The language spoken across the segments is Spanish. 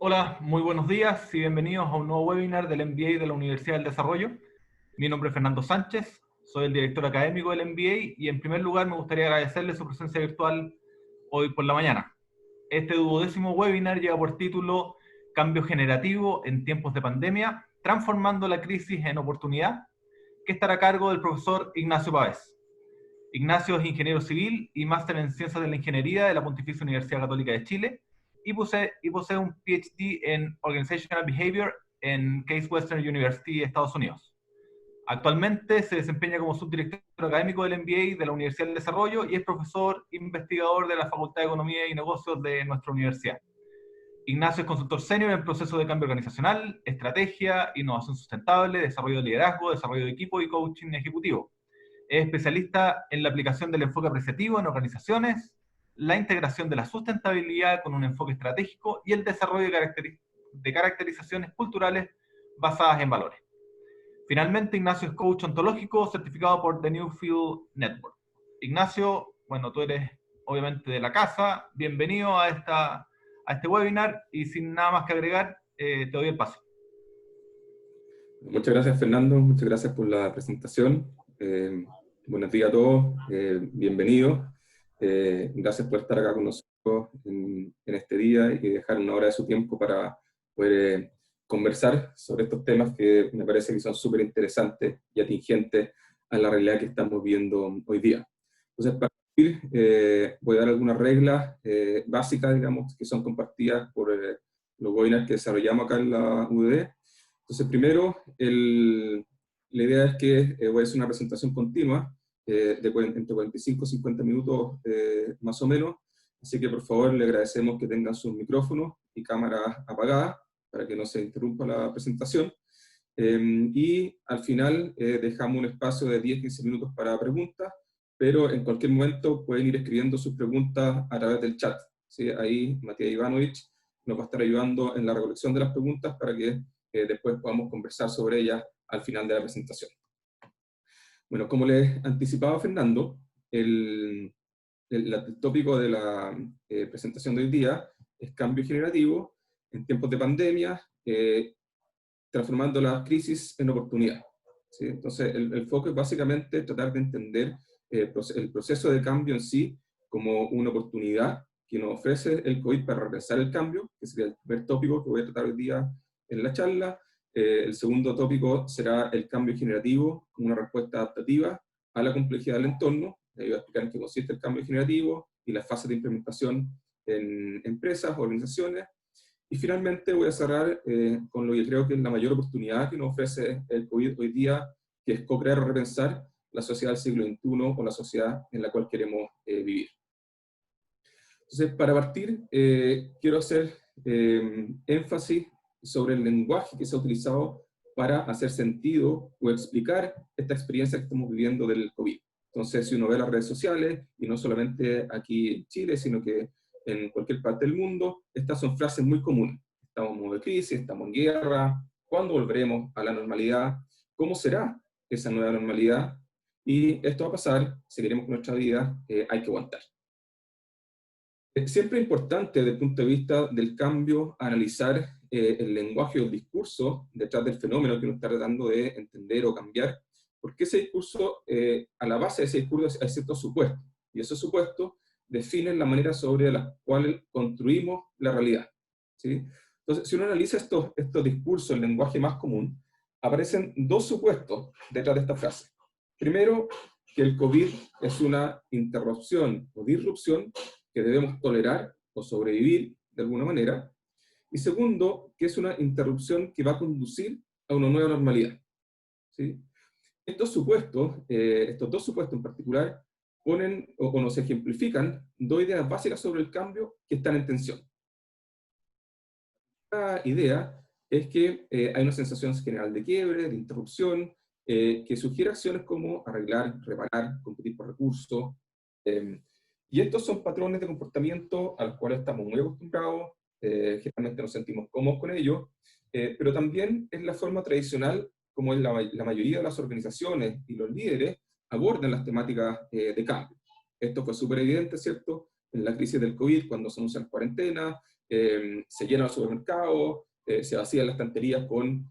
Hola, muy buenos días y bienvenidos a un nuevo webinar del MBA de la Universidad del Desarrollo. Mi nombre es Fernando Sánchez, soy el director académico del MBA y en primer lugar me gustaría agradecerle su presencia virtual hoy por la mañana. Este 12º webinar lleva por título Cambio generativo en tiempos de pandemia, transformando la crisis en oportunidad, que estará a cargo del profesor Ignacio Pavés. Ignacio es ingeniero civil y máster en Ciencias de la Ingeniería de la Pontificia Universidad Católica de Chile y posee un PhD en Organizational Behavior en Case Western University, Estados Unidos. Actualmente se desempeña como subdirector académico del MBA de la Universidad del Desarrollo y es profesor investigador de la Facultad de Economía y Negocios de nuestra universidad. Ignacio es consultor senior en procesos de cambio organizacional, estrategia, innovación sustentable, desarrollo de liderazgo, desarrollo de equipo y coaching ejecutivo. Es especialista en la aplicación del enfoque apreciativo en organizaciones, la integración de la sustentabilidad con un enfoque estratégico y el desarrollo de caracterizaciones culturales basadas en valores. Finalmente, Ignacio es coach ontológico certificado por The Newfield Network. Ignacio, bueno, tú eres obviamente de la casa, bienvenido a este webinar y sin nada más que agregar, te doy el paso. Muchas gracias, Fernando, muchas gracias por la presentación. Buenos días a todos, bienvenidos. Gracias por estar acá con nosotros en este día y dejar una hora de su tiempo para poder conversar sobre estos temas que me parece que son súper interesantes y atingentes a la realidad que estamos viendo hoy día. Entonces, para partir, voy a dar algunas reglas básicas, digamos, que son compartidas por los webinars que desarrollamos acá en la UDD. Entonces, primero, la idea es que voy a hacer una presentación continua, entre 45 y 50 minutos más o menos, así que por favor le agradecemos que tengan sus micrófonos y cámaras apagadas para que no se interrumpa la presentación. Y al final dejamos un espacio de 10-15 minutos para preguntas, pero en cualquier momento pueden ir escribiendo sus preguntas a través del chat, ¿sí? Ahí Matías Ivanovich nos va a estar ayudando en la recolección de las preguntas para que después podamos conversar sobre ellas al final de la presentación. Bueno, como les anticipaba Fernando, el tópico de la presentación de hoy día es cambio generativo en tiempos de pandemia, transformando las crisis en oportunidad, ¿sí? Entonces, el foco es básicamente tratar de entender el proceso de cambio en sí como una oportunidad que nos ofrece el COVID para repensar el cambio, que sería el primer tópico que voy a tratar hoy día en la charla. El segundo tópico será el cambio generativo como una respuesta adaptativa a la complejidad del entorno. Voy a explicar en qué consiste el cambio generativo y las fases de implementación en empresas, organizaciones. Y finalmente voy a cerrar con lo que creo que es la mayor oportunidad que nos ofrece el COVID hoy día, que es co-crear o repensar la sociedad del siglo XXI o la sociedad en la cual queremos vivir. Entonces, para partir, quiero hacer énfasis sobre el lenguaje que se ha utilizado para hacer sentido o explicar esta experiencia que estamos viviendo del COVID. Entonces, si uno ve las redes sociales, y no solamente aquí en Chile, sino que en cualquier parte del mundo, estas son frases muy comunes. Estamos en modo de crisis, estamos en guerra, ¿cuándo volveremos a la normalidad? ¿Cómo será esa nueva normalidad? Y esto va a pasar, si queremos que nuestra vida hay que aguantar. Siempre es importante, desde el punto de vista del cambio, analizar el lenguaje o el discurso detrás del fenómeno que uno está tratando de entender o cambiar, porque ese discurso, a la base de ese discurso hay ciertos supuestos, y esos supuestos definen la manera sobre la cual construimos la realidad, ¿sí? Entonces, si uno analiza estos discursos, el lenguaje más común, aparecen dos supuestos detrás de esta frase. Primero, que el COVID es una interrupción o disrupción que debemos tolerar o sobrevivir de alguna manera, y segundo, que es una interrupción que va a conducir a una nueva normalidad, ¿sí? Estos dos supuestos en particular, ponen o nos ejemplifican dos ideas básicas sobre el cambio que están en tensión. La idea es que hay una sensación general de quiebre, de interrupción, que sugiere acciones como arreglar, reparar, competir por recursos, y estos son patrones de comportamiento a los cuales estamos muy acostumbrados, generalmente nos sentimos cómodos con ellos, pero también es la forma tradicional como la mayoría de las organizaciones y los líderes abordan las temáticas de cambio. Esto fue súper evidente, ¿cierto?, en la crisis del COVID, cuando se anuncian cuarentenas, se llenan los supermercados, se vacían las estanterías con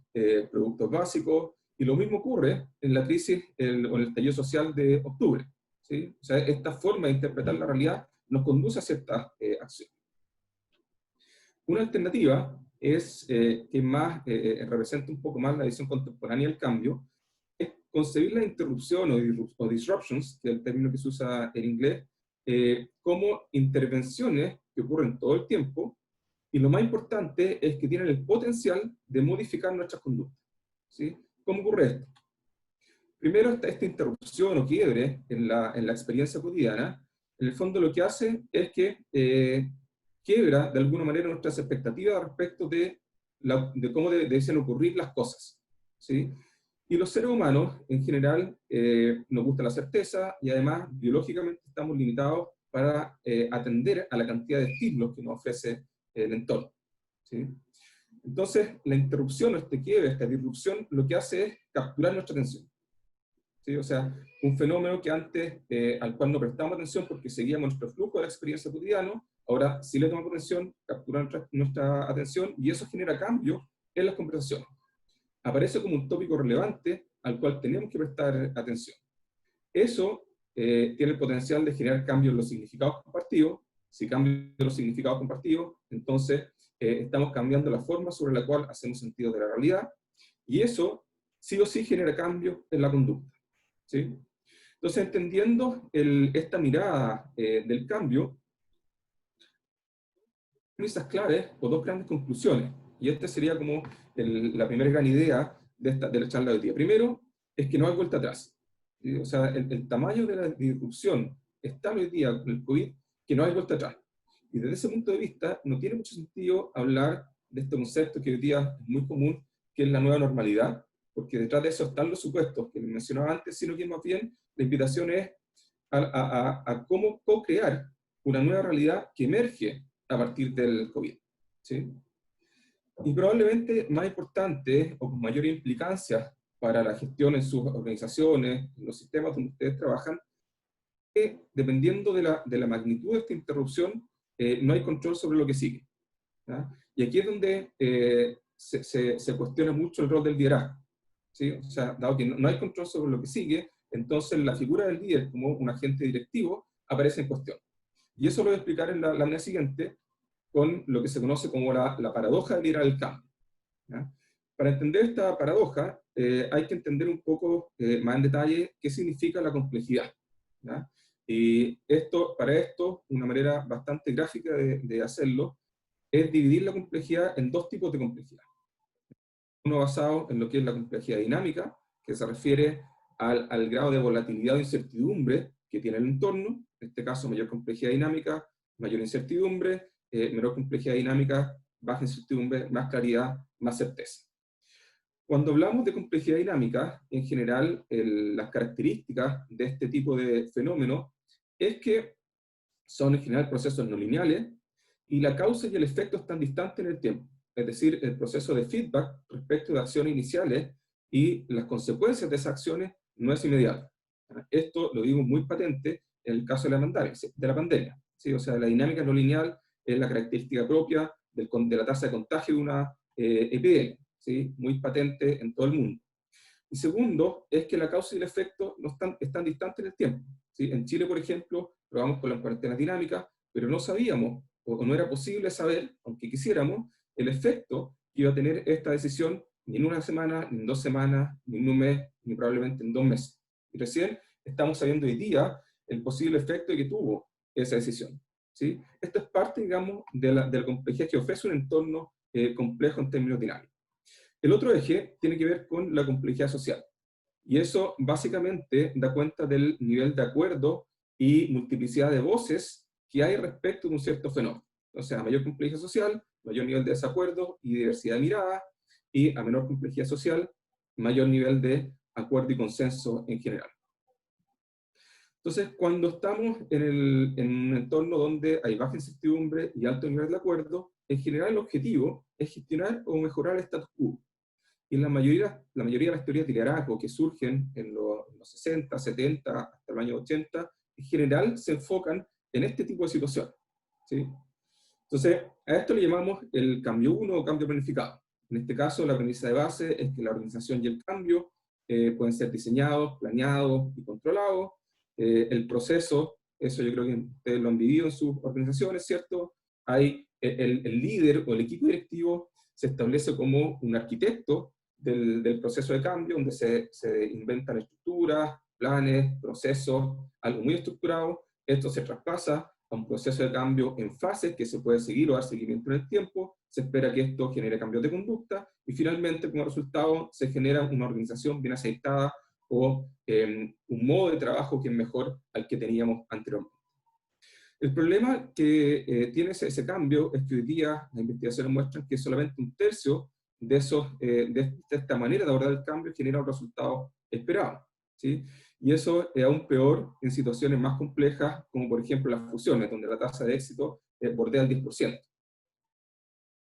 productos básicos, y lo mismo ocurre en la crisis o en el estallido social de octubre, ¿sí? O sea, esta forma de interpretar la realidad nos conduce a ciertas acciones. Una alternativa es, que más representa un poco más la visión contemporánea del cambio, es concebir la interrupción o disruptions, que es el término que se usa en inglés, como intervenciones que ocurren todo el tiempo, y lo más importante es que tienen el potencial de modificar nuestras conductas, ¿sí? ¿Cómo ocurre esto? Primero, esta interrupción o quiebre en la experiencia cotidiana, en el fondo lo que hace es que quiebra de alguna manera nuestras expectativas respecto de cómo deben ocurrir las cosas, ¿sí? Y los seres humanos, en general, nos gusta la certeza, y además, biológicamente, estamos limitados para atender a la cantidad de estímulos que nos ofrece el entorno, ¿sí? Entonces, la interrupción, o este quiebre, esta disrupción, lo que hace es capturar nuestra atención, ¿sí? O sea, un fenómeno que antes, al cual no prestamos atención porque seguíamos nuestro flujo de la experiencia cotidiana, ahora sí le tomamos atención, captura nuestra atención, y eso genera cambios en las conversaciones. Aparece como un tópico relevante al cual tenemos que prestar atención. Eso tiene el potencial de generar cambios en los significados compartidos. Si cambian los significados compartidos, entonces estamos cambiando la forma sobre la cual hacemos sentido de la realidad, y eso sí o sí genera cambios en la conducta, ¿sí? Entonces, entendiendo esta mirada del cambio, premisas claves o dos grandes conclusiones, y esta sería como la primera gran idea de la charla de hoy día. Primero, es que no hay vuelta atrás, ¿sí? O sea, el tamaño de la disrupción está hoy día con el COVID, que no hay vuelta atrás. Y desde ese punto de vista, no tiene mucho sentido hablar de este concepto que hoy día es muy común, que es la nueva normalidad, porque detrás de eso están los supuestos que les mencionaba antes, sino que más bien la invitación es a cómo co-crear una nueva realidad que emerge a partir del COVID, ¿sí? Y probablemente más importante o con mayor implicancia para la gestión en sus organizaciones, en los sistemas donde ustedes trabajan, que dependiendo de la magnitud de esta interrupción, no hay control sobre lo que sigue, ¿ya? Y aquí es donde se cuestiona mucho el rol del liderazgo, ¿sí? O sea, dado que no hay control sobre lo que sigue, entonces la figura del líder como un agente directivo aparece en cuestión. Y eso lo voy a explicar en la manera siguiente, con lo que se conoce como la paradoja del liderar el cambio, ¿ya? Para entender esta paradoja, hay que entender un poco más en detalle qué significa la complejidad, ¿ya? Y para esto, una manera bastante gráfica de hacerlo, es dividir la complejidad en dos tipos de complejidad. Uno basado en lo que es la complejidad dinámica, que se refiere al grado de volatilidad o incertidumbre que tiene el entorno. En este caso, mayor complejidad dinámica, mayor incertidumbre, menor complejidad dinámica, baja incertidumbre, más claridad, más certeza. Cuando hablamos de complejidad dinámica, en general, las características de este tipo de fenómenos es que son en general procesos no lineales, y la causa y el efecto están distantes en el tiempo. Es decir, el proceso de feedback respecto de acciones iniciales y las consecuencias de esas acciones no es inmediato. Esto lo digo muy patente en el caso de la pandemia, ¿sí? O sea, la dinámica no lineal es la característica propia de la tasa de contagio de una epidemia, ¿sí? Muy patente en todo el mundo. Y segundo, es que la causa y el efecto no están distantes en el tiempo, ¿sí? En Chile, por ejemplo, probamos con las cuarentenas dinámicas, pero no sabíamos, o no era posible saber, aunque quisiéramos, el efecto que iba a tener esta decisión ni en una semana, ni en 2 semanas, ni en un mes, ni probablemente en 2 meses. Y recién estamos sabiendo hoy día el posible efecto que tuvo esa decisión, ¿sí? Esto es parte, digamos, de la complejidad que ofrece un entorno complejo en términos dinámicos. El otro eje tiene que ver con la complejidad social. Y eso básicamente da cuenta del nivel de acuerdo y multiplicidad de voces que hay respecto de un cierto fenómeno. O sea, a mayor complejidad social, mayor nivel de desacuerdo y diversidad de miradas, y a menor complejidad social, mayor nivel de acuerdo y consenso en general. Entonces, cuando estamos en un entorno donde hay baja incertidumbre y alto nivel de acuerdo, en general el objetivo es gestionar o mejorar el status quo. Y la mayoría de las teorías de liderazgo que surgen en los 60, 70, hasta el año 80, en general se enfocan en este tipo de situaciones, ¿sí? Entonces, A esto le llamamos el cambio 1 o cambio planificado. En este caso, la premisa de base es que la organización y el cambio pueden ser diseñados, planeados y controlados. El proceso, eso yo creo que ustedes lo han vivido en sus organizaciones, ¿cierto? Hay el líder o el equipo directivo se establece como un arquitecto del proceso de cambio, donde se inventan estructuras, planes, procesos, algo muy estructurado. Esto se traspasa a un proceso de cambio en fases que se puede seguir o dar seguimiento en el tiempo. Se espera que esto genere cambios de conducta y finalmente, como resultado, se genera una organización bien aceitada o un modo de trabajo que es mejor al que teníamos anteriormente. El problema que tiene ese cambio es que hoy día las investigaciones muestran que solamente un tercio de esta manera de abordar el cambio genera un resultado esperado, ¿sí? Y eso es aún peor en situaciones más complejas, como por ejemplo las fusiones, donde la tasa de éxito bordea el 10%.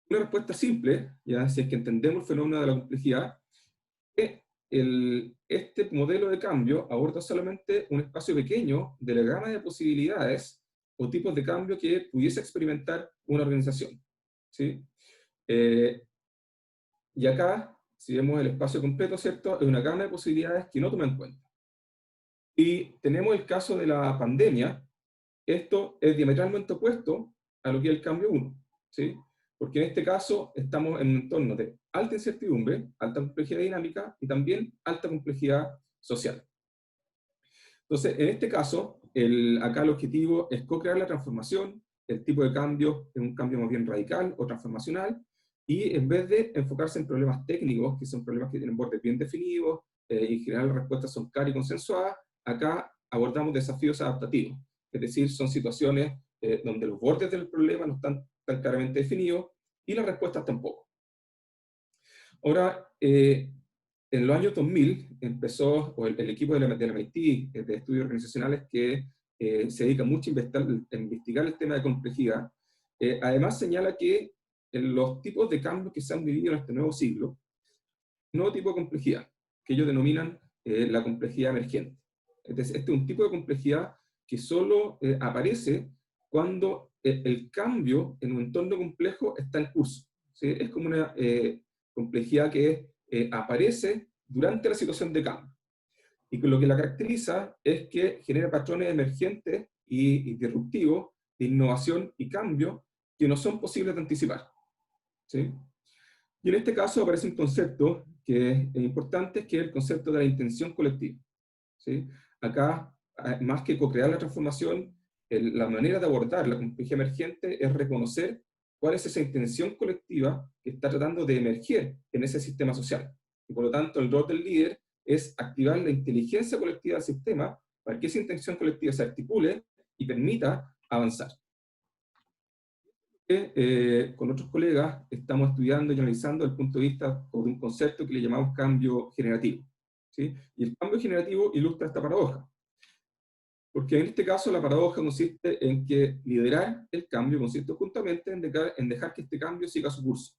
Una respuesta simple, ya si es que entendemos el fenómeno de la complejidad, es este modelo de cambio aborda solamente un espacio pequeño de la gama de posibilidades o tipos de cambio que pudiese experimentar una organización, ¿sí? Y acá, si vemos el espacio completo, ¿cierto?, es una gama de posibilidades que no toma en cuenta. Y tenemos el caso de la pandemia. Esto es diametralmente opuesto a lo que es el cambio 1, ¿sí? Porque en este caso estamos en un entorno de alta incertidumbre, alta complejidad dinámica y también alta complejidad social. Entonces, en este caso, acá el objetivo es co-crear la transformación. El tipo de cambio es un cambio más bien radical o transformacional, y en vez de enfocarse en problemas técnicos, que son problemas que tienen bordes bien definidos, y en general las respuestas son claras y consensuadas, acá abordamos desafíos adaptativos. Es decir, son situaciones donde los bordes del problema no están tan claramente definidos y las respuestas tampoco. Ahora, en los años 2000 empezó el equipo de la MIT, de estudios organizacionales, que se dedica mucho a investigar el tema de complejidad. Además señala que en los tipos de cambios que se han vivido en este nuevo siglo, un nuevo tipo de complejidad, que ellos denominan la complejidad emergente. Entonces, este es un tipo de complejidad que solo aparece cuando el cambio en un entorno complejo está en curso, ¿sí? Es como una complejidad que aparece durante la situación de cambio. Y que lo que la caracteriza es que genera patrones emergentes y disruptivos de innovación y cambio que no son posibles de anticipar, ¿sí? Y en este caso aparece un concepto que es importante, que es el concepto de la intención colectiva, ¿sí? Acá, más que co-crear la transformación, la manera de abordar la complejidad emergente es reconocer cuál es esa intención colectiva que está tratando de emerger en ese sistema social. Y por lo tanto, el rol del líder es activar la inteligencia colectiva del sistema para que esa intención colectiva se articule y permita avanzar. Con otros colegas estamos estudiando y analizando desde el punto de vista de un concepto que le llamamos cambio generativo, ¿sí? Y el cambio generativo ilustra esta paradoja. Porque en este caso la paradoja consiste en que liderar el cambio consiste justamente en dejar que este cambio siga su curso,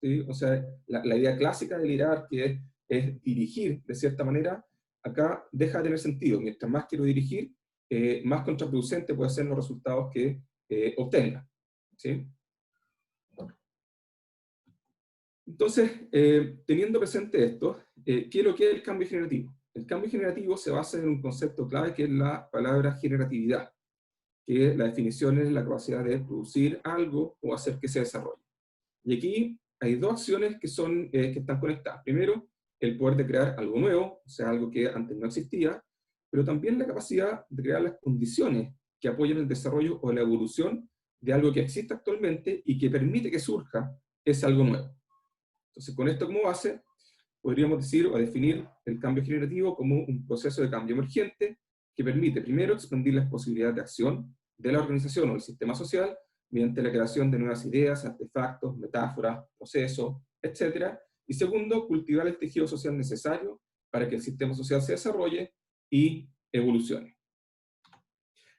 ¿sí? O sea, la idea clásica de liderar, que es dirigir de cierta manera, acá deja de tener sentido. Mientras más quiero dirigir, más contraproducente pueden ser los resultados que obtenga, ¿sí? Entonces, teniendo presente esto, ¿qué es lo que es el cambio generativo? El cambio generativo se basa en un concepto clave que es la palabra generatividad, que la definición es la capacidad de producir algo o hacer que se desarrolle. Y aquí hay dos acciones que están conectadas. Primero, el poder de crear algo nuevo, o sea, algo que antes no existía, pero también la capacidad de crear las condiciones que apoyen el desarrollo o la evolución de algo que existe actualmente y que permite que surja ese algo nuevo. Entonces, con esto como base, podríamos decir o definir el cambio generativo como un proceso de cambio emergente que permite, primero, expandir las posibilidades de acción de la organización o del sistema social mediante la creación de nuevas ideas, artefactos, metáforas, procesos, etc. Y segundo, cultivar el tejido social necesario para que el sistema social se desarrolle y evolucione.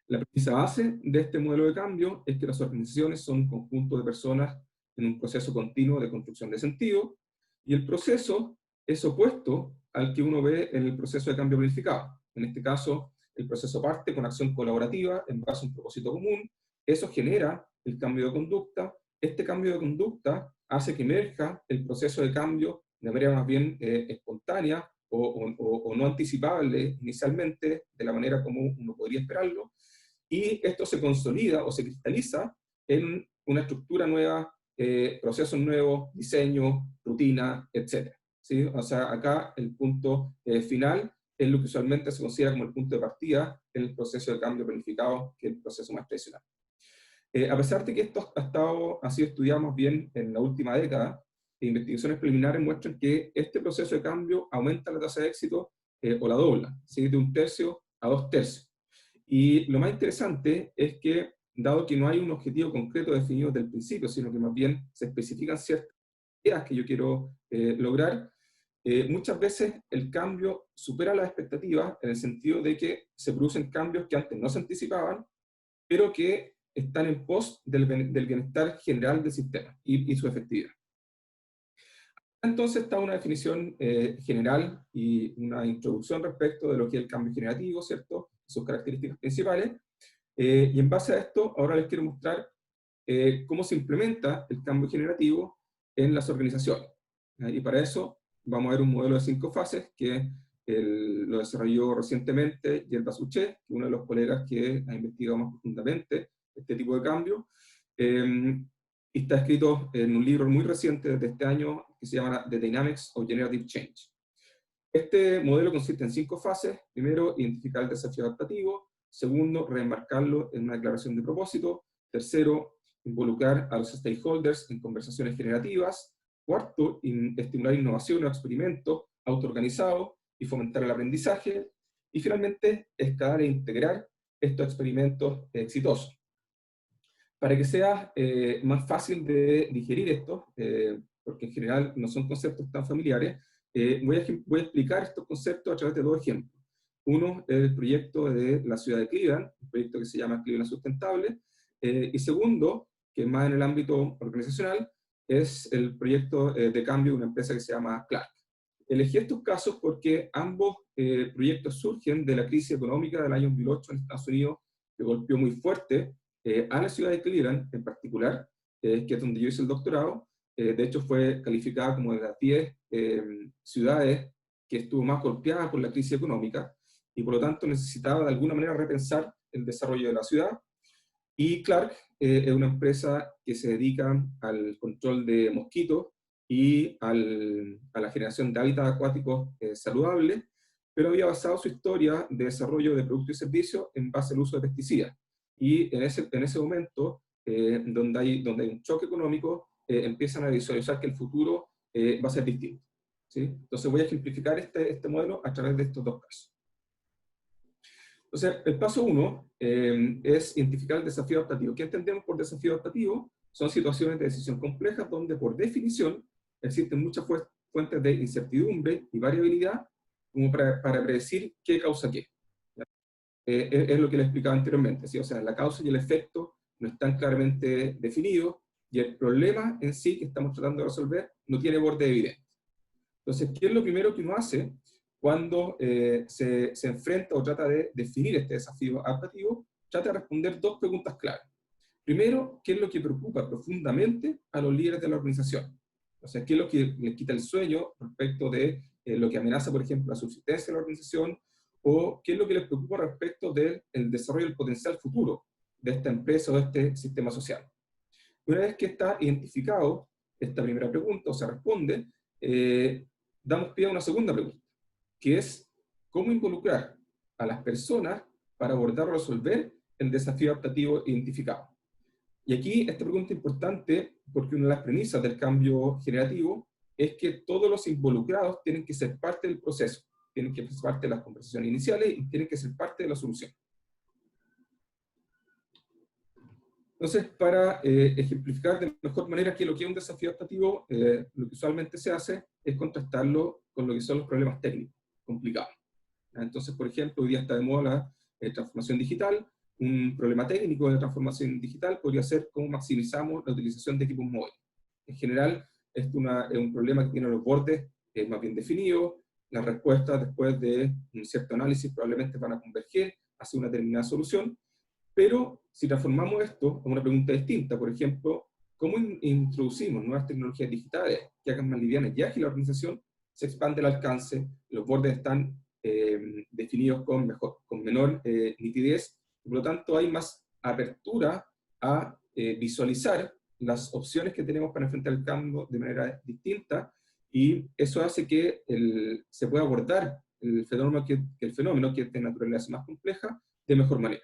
La premisa base de este modelo de cambio es que las organizaciones son un conjunto de personas en un proceso continuo de construcción de sentido, y el proceso es opuesto al que uno ve en el proceso de cambio planificado. En este caso, el proceso parte con acción colaborativa en base a un propósito común, eso genera el cambio de conducta, este cambio de conducta hace que emerja el proceso de cambio de manera más bien espontánea o no anticipable inicialmente de la manera como uno podría esperarlo, y esto se consolida o se cristaliza en una estructura nueva, procesos nuevos, diseño, rutina, etc. ¿Sí? O sea, acá el punto final es lo que usualmente se considera como el punto de partida en el proceso de cambio planificado, que es el proceso más tradicional. A pesar de que esto ha sido estudiado más bien en la última década, investigaciones preliminares muestran que este proceso de cambio aumenta la tasa de éxito o la dobla, ¿sí? De 1/3 a 2/3. Y lo más interesante es que, dado que no hay un objetivo concreto definido desde el principio, sino que más bien se especifican ciertas ideas que yo quiero lograr, muchas veces el cambio supera las expectativas en el sentido de que se producen cambios que antes no se anticipaban, pero que están en pos del bienestar general del sistema y su efectividad. Entonces está una definición general y una introducción respecto de lo que es el cambio generativo, ¿cierto? Sus características principales. Y en base a esto, ahora les quiero mostrar cómo se implementa el cambio generativo en las organizaciones. Y para eso vamos a ver un modelo de 5 fases que lo desarrolló recientemente Yerba Suchet, uno de los colegas que ha investigado más profundamente este tipo de cambio. Y está escrito en un libro muy reciente de este año que se llama The Dynamics of Generative Change. Este modelo consiste en 5 fases. Primero, identificar el desafío adaptativo. Segundo, remarcarlo en una declaración de propósito. Tercero, involucrar a los stakeholders en conversaciones generativas. Cuarto, estimular innovación o experimentos autoorganizados y fomentar el aprendizaje. Y finalmente, escalar e integrar estos experimentos exitosos. Para que sea más fácil de digerir esto, porque en general no son conceptos tan familiares, voy a explicar estos conceptos a través de 2 ejemplos. Uno es el proyecto de la ciudad de Cleveland, un proyecto que se llama Cleveland Sustentable, y segundo, que es más en el ámbito organizacional, es el proyecto de cambio de una empresa que se llama Clark. Elegí estos casos porque ambos proyectos surgen de la crisis económica del año 2008 en Estados Unidos, que golpeó muy fuerte a la ciudad de Cleveland en particular, que es donde yo hice el doctorado. De hecho fue calificada como de las 10 ciudades que estuvo más golpeada por la crisis económica, y por lo tanto necesitaba de alguna manera repensar el desarrollo de la ciudad. Y Clark es una empresa que se dedica al control de mosquitos y a la generación de hábitats acuáticos saludables, pero había basado su historia de desarrollo de productos y servicios en base al uso de pesticidas. Y en ese momento, donde hay un choque económico, empiezan a visualizar que el futuro va a ser distinto, ¿sí? Entonces voy a ejemplificar este modelo a través de estos 2 casos. Entonces, el paso 1 es identificar el desafío adaptativo. ¿Qué entendemos por desafío adaptativo? Son situaciones de decisión complejas donde, por definición, existen muchas fuentes de incertidumbre y variabilidad como para predecir qué causa qué. Es lo que les explicaba anteriormente, ¿sí? O sea, la causa y el efecto no están claramente definidos, y el problema en sí que estamos tratando de resolver no tiene borde evidente. Entonces, ¿qué es lo primero que uno hace cuando se enfrenta o trata de definir este desafío adaptativo? Trata de responder 2 preguntas claves. Primero, ¿qué es lo que preocupa profundamente a los líderes de la organización? O sea, ¿qué es lo que les quita el sueño respecto de lo que amenaza, por ejemplo, la subsistencia de la organización? ¿O qué es lo que les preocupa respecto del desarrollo del potencial futuro de esta empresa o de este sistema social? Una vez que está identificado esta primera pregunta o se responde, damos pie a una segunda pregunta, que es cómo involucrar a las personas para abordar o resolver el desafío adaptativo identificado. Y aquí esta pregunta es importante porque una de las premisas del cambio generativo es que todos los involucrados tienen que ser parte del proceso, tienen que ser parte de las conversaciones iniciales y tienen que ser parte de la solución. Entonces, para ejemplificar de mejor manera qué es lo que es un desafío adaptativo, lo que usualmente se hace es contrastarlo con lo que son los problemas técnicos complicados. Entonces, por ejemplo, hoy día está de moda la transformación digital. Un problema técnico de transformación digital podría ser cómo maximizamos la utilización de equipos móviles. En general, esto es un problema que tiene los bordes más bien definidos. Las respuestas, después de un cierto análisis, probablemente van a converger hacia una determinada solución. Pero si transformamos esto en una pregunta distinta, por ejemplo, cómo introducimos nuevas tecnologías digitales que hagan más liviana y ágil la organización, se expande el alcance, los bordes están definidos con menor nitidez, y por lo tanto hay más apertura a visualizar las opciones que tenemos para enfrentar el cambio de manera distinta, y eso hace que se pueda abordar el fenómeno que es de naturaleza más compleja de mejor manera.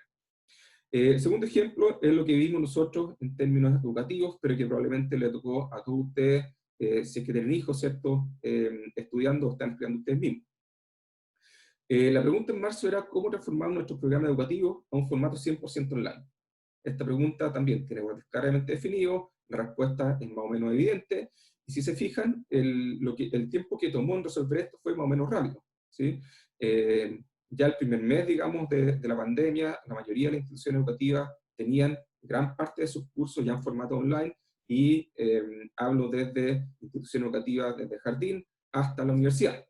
El segundo ejemplo es lo que vimos nosotros en términos educativos, pero que probablemente le tocó a todos ustedes, si es que tienen hijos, ¿cierto?, estudiando o están estudiando ustedes mismos. La pregunta en marzo era cómo transformar nuestro programa educativo a un formato 100% online. Esta pregunta también tiene claramente definido, la respuesta es más o menos evidente, y si se fijan, el tiempo que tomó en resolver esto fue más o menos rápido, ¿sí? Ya el primer mes, digamos, de la pandemia, la mayoría de las instituciones educativas tenían gran parte de sus cursos ya en formato online, y hablo desde instituciones educativas, desde el jardín hasta la universidad.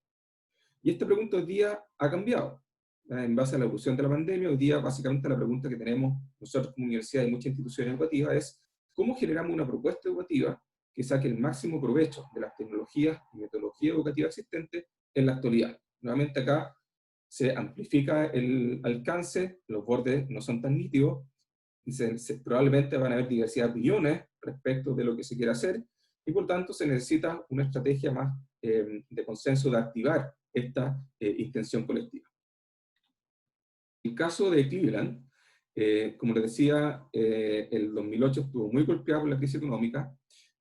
Y esta pregunta hoy día ha cambiado. En base a la evolución de la pandemia, hoy día básicamente la pregunta que tenemos nosotros como universidad y muchas instituciones educativas es ¿cómo generamos una propuesta educativa que saque el máximo provecho de las tecnologías y metodologías educativas existentes en la actualidad? Nuevamente acá se amplifica el alcance, los bordes no son tan nítidos, probablemente van a haber diversidad de opiniones respecto de lo que se quiere hacer, y por tanto se necesita una estrategia más de consenso, de activar esta intención colectiva. En el caso de Cleveland, como les decía, el 2008 estuvo muy golpeado por la crisis económica,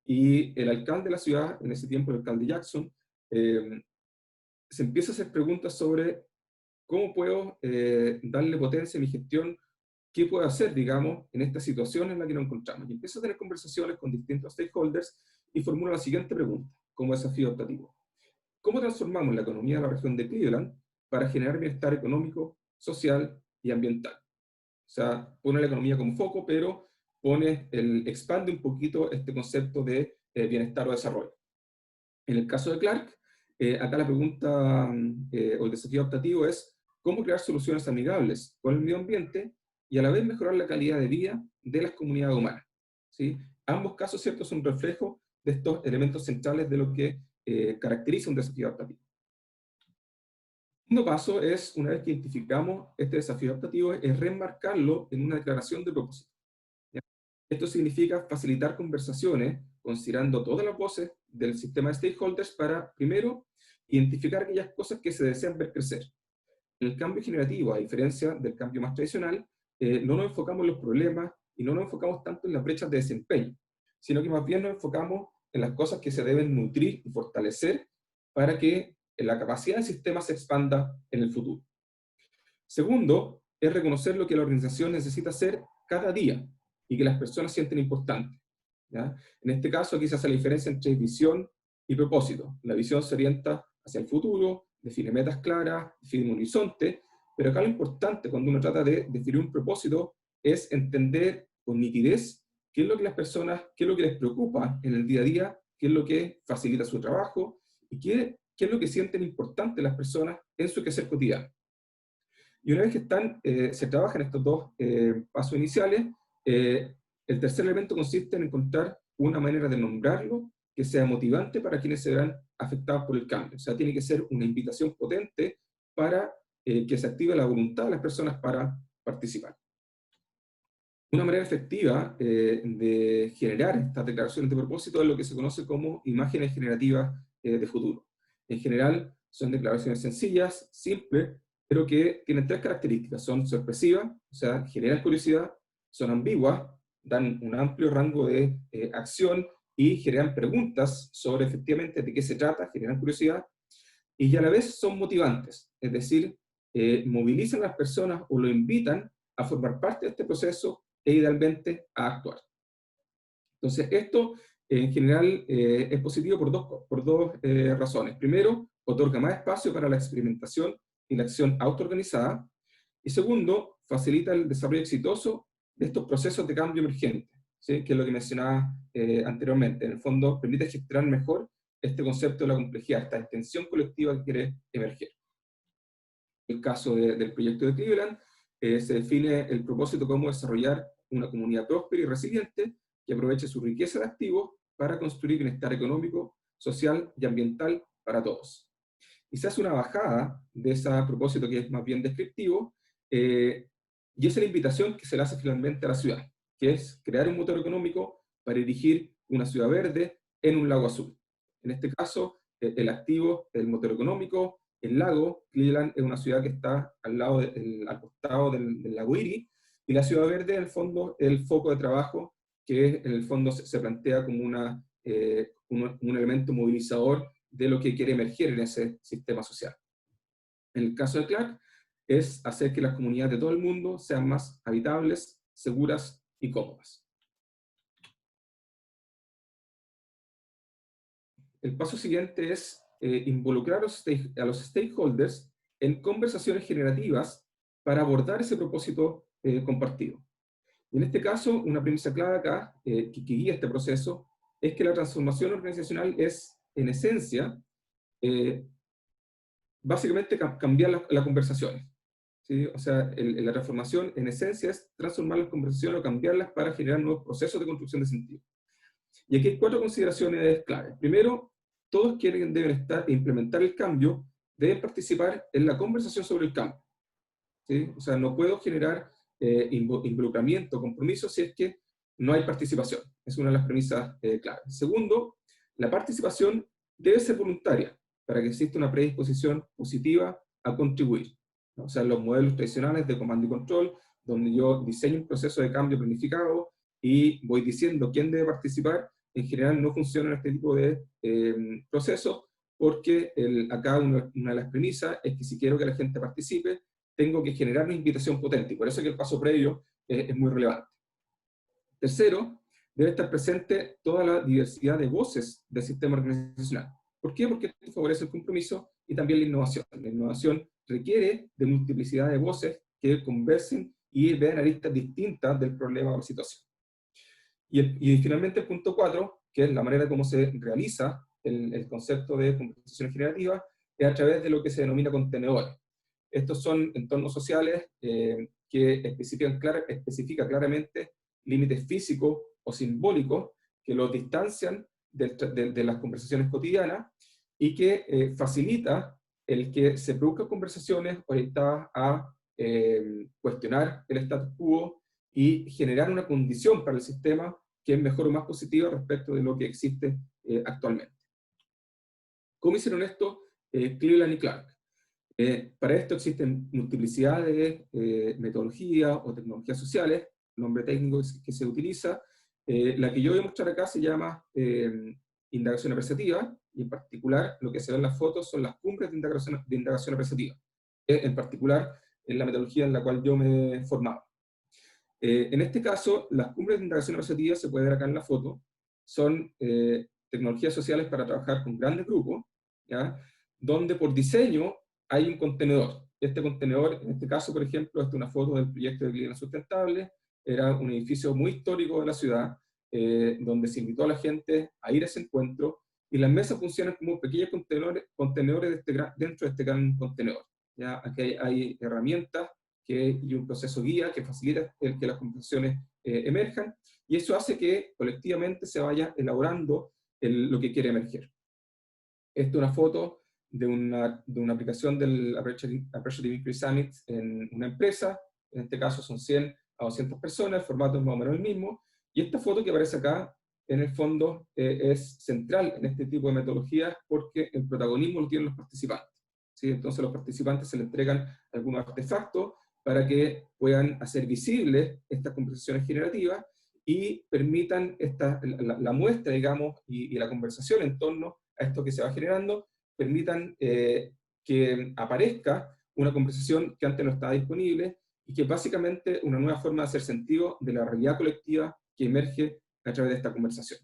y el alcalde de la ciudad, en ese tiempo el alcalde Jackson, se empieza a hacer preguntas sobre cómo puedo darle potencia a mi gestión, qué puedo hacer, digamos, en esta situación en la que nos encontramos. Y empieza a tener conversaciones con distintos stakeholders y formula la siguiente pregunta, como desafío optativo. ¿Cómo transformamos la economía de la región de Cleveland para generar bienestar económico, social y ambiental? O sea, pone la economía como foco, pero expande un poquito este concepto de bienestar o desarrollo. En el caso de Clark, acá la pregunta o el desafío optativo es cómo crear soluciones amigables con el medio ambiente y a la vez mejorar la calidad de vida de las comunidades humanas, ¿sí? Ambos casos, ¿cierto?, son reflejos de estos elementos centrales de lo que caracteriza un desafío adaptativo. El segundo paso es, una vez que identificamos este desafío adaptativo, es remarcarlo en una declaración de propósito. ¿Ya? Esto significa facilitar conversaciones, considerando todas las voces del sistema de stakeholders para, primero, identificar aquellas cosas que se desean ver crecer. En el cambio generativo, a diferencia del cambio más tradicional, no nos enfocamos en los problemas y no nos enfocamos tanto en las brechas de desempeño, sino que más bien nos enfocamos en las cosas que se deben nutrir y fortalecer para que la capacidad del sistema se expanda en el futuro. Segundo, es reconocer lo que la organización necesita hacer cada día y que las personas sienten importante, ¿ya? En este caso, aquí se hace la diferencia entre visión y propósito. La visión se orienta hacia el futuro, define metas claras, define un horizonte, pero acá lo importante cuando uno trata de definir un propósito es entender con nitidez qué es lo que las personas, qué es lo que les preocupa en el día a día, qué es lo que facilita su trabajo y qué es lo que sienten importante las personas en su quehacer cotidiano. Y una vez que se trabajan estos dos pasos iniciales, el tercer elemento consiste en encontrar una manera de nombrarlo que sea motivante para quienes se verán afectados por el cambio. O sea, tiene que ser una invitación potente para que se active la voluntad de las personas para participar. Una manera efectiva de generar estas declaraciones de propósito es lo que se conoce como imágenes generativas de futuro. En general, son declaraciones sencillas, simples, pero que tienen tres características. Son sorpresivas, o sea, generan curiosidad, son ambiguas, dan un amplio rango de acción y generan preguntas sobre efectivamente de qué se trata, generan curiosidad, y a la vez son motivantes, es decir, movilizan a las personas o lo invitan a formar parte de este proceso e idealmente a actuar. Entonces, esto en general es positivo por dos razones. Primero, otorga más espacio para la experimentación y la acción autoorganizada. Y segundo, facilita el desarrollo exitoso de estos procesos de cambio emergente, ¿sí? Que es lo que mencionaba anteriormente. En el fondo, permite gestionar mejor este concepto de la complejidad, esta extensión colectiva que quiere emerger. En el caso del proyecto de Cleveland, se define el propósito como desarrollar una comunidad próspera y resiliente que aproveche su riqueza de activos para construir bienestar económico, social y ambiental para todos. Y se hace una bajada de ese propósito que es más bien descriptivo, y esa es la invitación que se le hace finalmente a la ciudad, que es crear un motor económico para dirigir una ciudad verde en un lago azul. En este caso, el activo, el motor económico, el lago. Cleveland es una ciudad que está al costado del lago Erie, y la ciudad verde, en el fondo, el foco de trabajo, que en el fondo se plantea como un elemento movilizador de lo que quiere emerger en ese sistema social. En el caso de Clark, es hacer que las comunidades de todo el mundo sean más habitables, seguras y cómodas. El paso siguiente es involucrar a los stakeholders en conversaciones generativas para abordar ese propósito compartido. Y en este caso, una premisa clave acá, que guía este proceso, es que la transformación organizacional es, en esencia, básicamente cambiar las conversaciones. ¿Sí? O sea, la transformación, en esencia, es transformar las conversaciones o cambiarlas para generar nuevos procesos de construcción de sentido. Y aquí hay 4 consideraciones claves. Primero, todos quienes deben implementar el cambio, deben participar en la conversación sobre el cambio. ¿Sí? O sea, no puedo generar involucramiento, compromiso, si es que no hay participación. Es una de las premisas claves. Segundo, la participación debe ser voluntaria, para que exista una predisposición positiva a contribuir. O sea, los modelos tradicionales de comando y control, donde yo diseño un proceso de cambio planificado y voy diciendo quién debe participar, en general no funcionan este tipo de procesos, porque acá una de las premisas es que si quiero que la gente participe, tengo que generar una invitación potente, y por eso es que el paso previo es muy relevante. Tercero, debe estar presente toda la diversidad de voces del sistema organizacional. ¿Por qué? Porque esto favorece el compromiso y también la innovación. La innovación requiere de multiplicidad de voces que conversen y vean aristas distintas del problema o la situación. Y finalmente el punto 4, que es la manera como se realiza el concepto de conversaciones generativas, es a través de lo que se denomina contenedores. Estos son entornos sociales que especifican claramente límites físicos o simbólicos que los distancian de las conversaciones cotidianas, y que facilita el que se produzcan conversaciones orientadas a cuestionar el status quo y generar una condición para el sistema que es mejor o más positiva respecto de lo que existe actualmente. ¿Cómo hicieron esto Cleveland y Clark? Para esto existen multiplicidad de metodologías o tecnologías sociales, nombre técnico que se utiliza. La que yo voy a mostrar acá se llama indagación apreciativa, y en particular lo que se ve en las fotos son las cumbres de indagación apreciativa. En particular, en la metodología en la cual yo me he formado. En este caso, las cumbres de indagación apreciativa, se puede ver acá en la foto, son tecnologías sociales para trabajar con grandes grupos, ¿ya? Donde por diseño hay un contenedor. Este contenedor, en este caso, por ejemplo, esta es una foto del proyecto de Cleveland Sustentable. Era un edificio muy histórico de la ciudad, donde se invitó a la gente a ir a ese encuentro, y las mesas funcionan como pequeños contenedores dentro de este gran contenedor. ¿Ya? Aquí hay herramientas y un proceso guía que facilita que las conversaciones emerjan, y eso hace que colectivamente se vaya elaborando lo que quiere emerger. Esta es una foto de una aplicación del Appreciative Increase Summit en una empresa. En este caso son 100 a 200 personas, el formato es más o menos el mismo, y esta foto que aparece acá, en el fondo, es central en este tipo de metodologías, porque el protagonismo lo tienen los participantes. ¿Sí? Entonces a los participantes se les entregan algunos artefactos para que puedan hacer visibles estas conversaciones generativas y permitan la muestra, digamos, y la conversación en torno a esto que se va generando, permitan que aparezca una conversación que antes no estaba disponible, y que básicamente una nueva forma de hacer sentido de la realidad colectiva que emerge a través de esta conversación.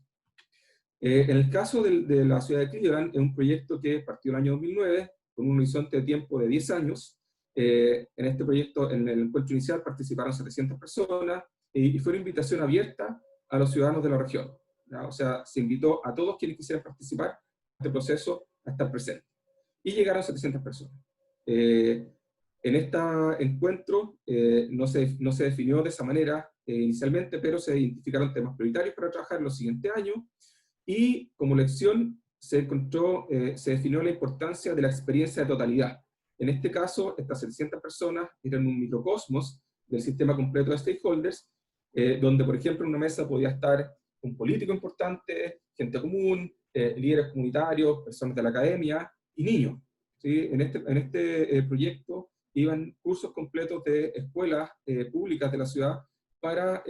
En el caso de la ciudad de Cleveland, es un proyecto que partió el año 2009, con un horizonte de tiempo de 10 años. En este proyecto, en el encuentro inicial, participaron 700 personas, y fue una invitación abierta a los ciudadanos de la región, ¿ya? O sea, se invitó a todos quienes quisieran participar en este proceso a estar presentes. Y llegaron 700 personas. En este encuentro no se definió de esa manera inicialmente, pero se identificaron temas prioritarios para trabajar en los siguientes años, y como lección se definió la importancia de la experiencia de totalidad. En este caso, estas 600 personas eran un microcosmos del sistema completo de stakeholders, donde, por ejemplo, en una mesa podía estar un político importante, gente común, líderes comunitarios, personas de la academia y niños. ¿Sí? En este proyecto iban cursos completos de escuelas públicas de la ciudad para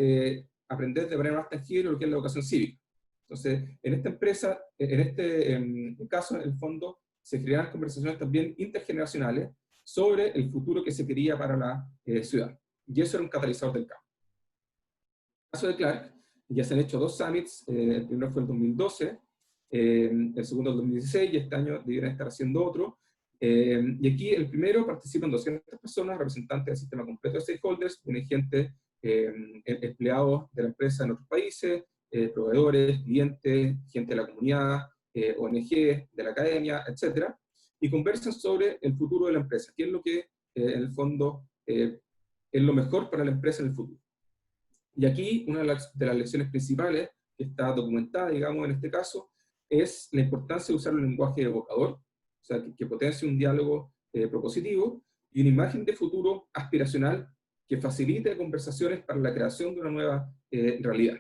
aprender de manera más tangible lo que es la educación cívica. Entonces, en esta empresa, en este caso, en el fondo, se crearon conversaciones también intergeneracionales sobre el futuro que se quería para la ciudad. Y eso era un catalizador del cambio. En el caso de Clark, ya se han hecho 2 summits, el primero fue en 2012, el segundo en 2016, y este año deberían estar haciendo otro. Y aquí el primero participan 200 personas, representantes del sistema completo de stakeholders, tiene gente, empleados de la empresa en otros países, proveedores, clientes, gente de la comunidad, ONG, de la academia, etc. Y conversan sobre el futuro de la empresa, qué es lo que, en el fondo, es lo mejor para la empresa en el futuro. Y aquí una de las lecciones principales, que está documentada, digamos, en este caso, es la importancia de usar un lenguaje evocador, o sea, que potencie un diálogo propositivo, y una imagen de futuro aspiracional que facilite conversaciones para la creación de una nueva realidad.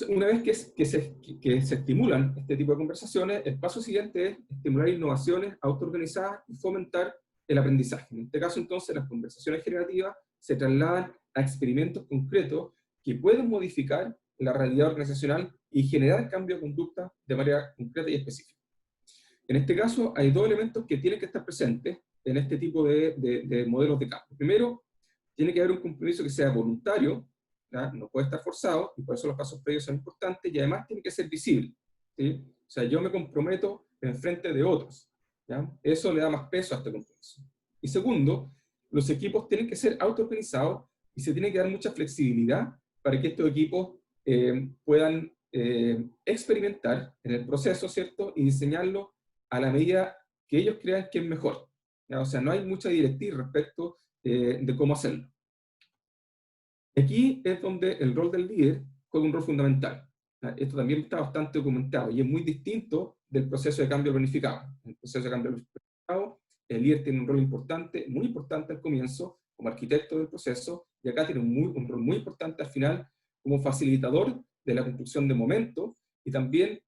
Una vez que se estimulan este tipo de conversaciones, el paso siguiente es estimular innovaciones autoorganizadas y fomentar el aprendizaje. En este caso, entonces, las conversaciones generativas se trasladan a experimentos concretos que pueden modificar la realidad organizacional y generar cambio de conducta de manera concreta y específica. En este caso, hay 2 elementos que tienen que estar presentes en este tipo de modelos de cambio. Primero, tiene que haber un compromiso que sea voluntario, ¿ya? No puede estar forzado, y por eso los pasos previos son importantes, y además tiene que ser visible, ¿sí? O sea, yo me comprometo en frente de otros, ¿ya? Eso le da más peso a este compromiso. Y segundo, los equipos tienen que ser autoorganizados y se tiene que dar mucha flexibilidad para que estos equipos puedan experimentar en el proceso, ¿cierto? Y diseñarlo a la medida que ellos crean que es mejor, ¿ya? O sea, no hay mucha directriz respecto de cómo hacerlo. Aquí es donde el rol del líder juega un rol fundamental. Esto también está bastante documentado y es muy distinto del proceso de cambio planificado. En el proceso de cambio planificado, el líder tiene un rol importante, muy importante al comienzo, como arquitecto del proceso, y acá tiene un rol muy importante al final, como facilitador de la construcción de momentos, y también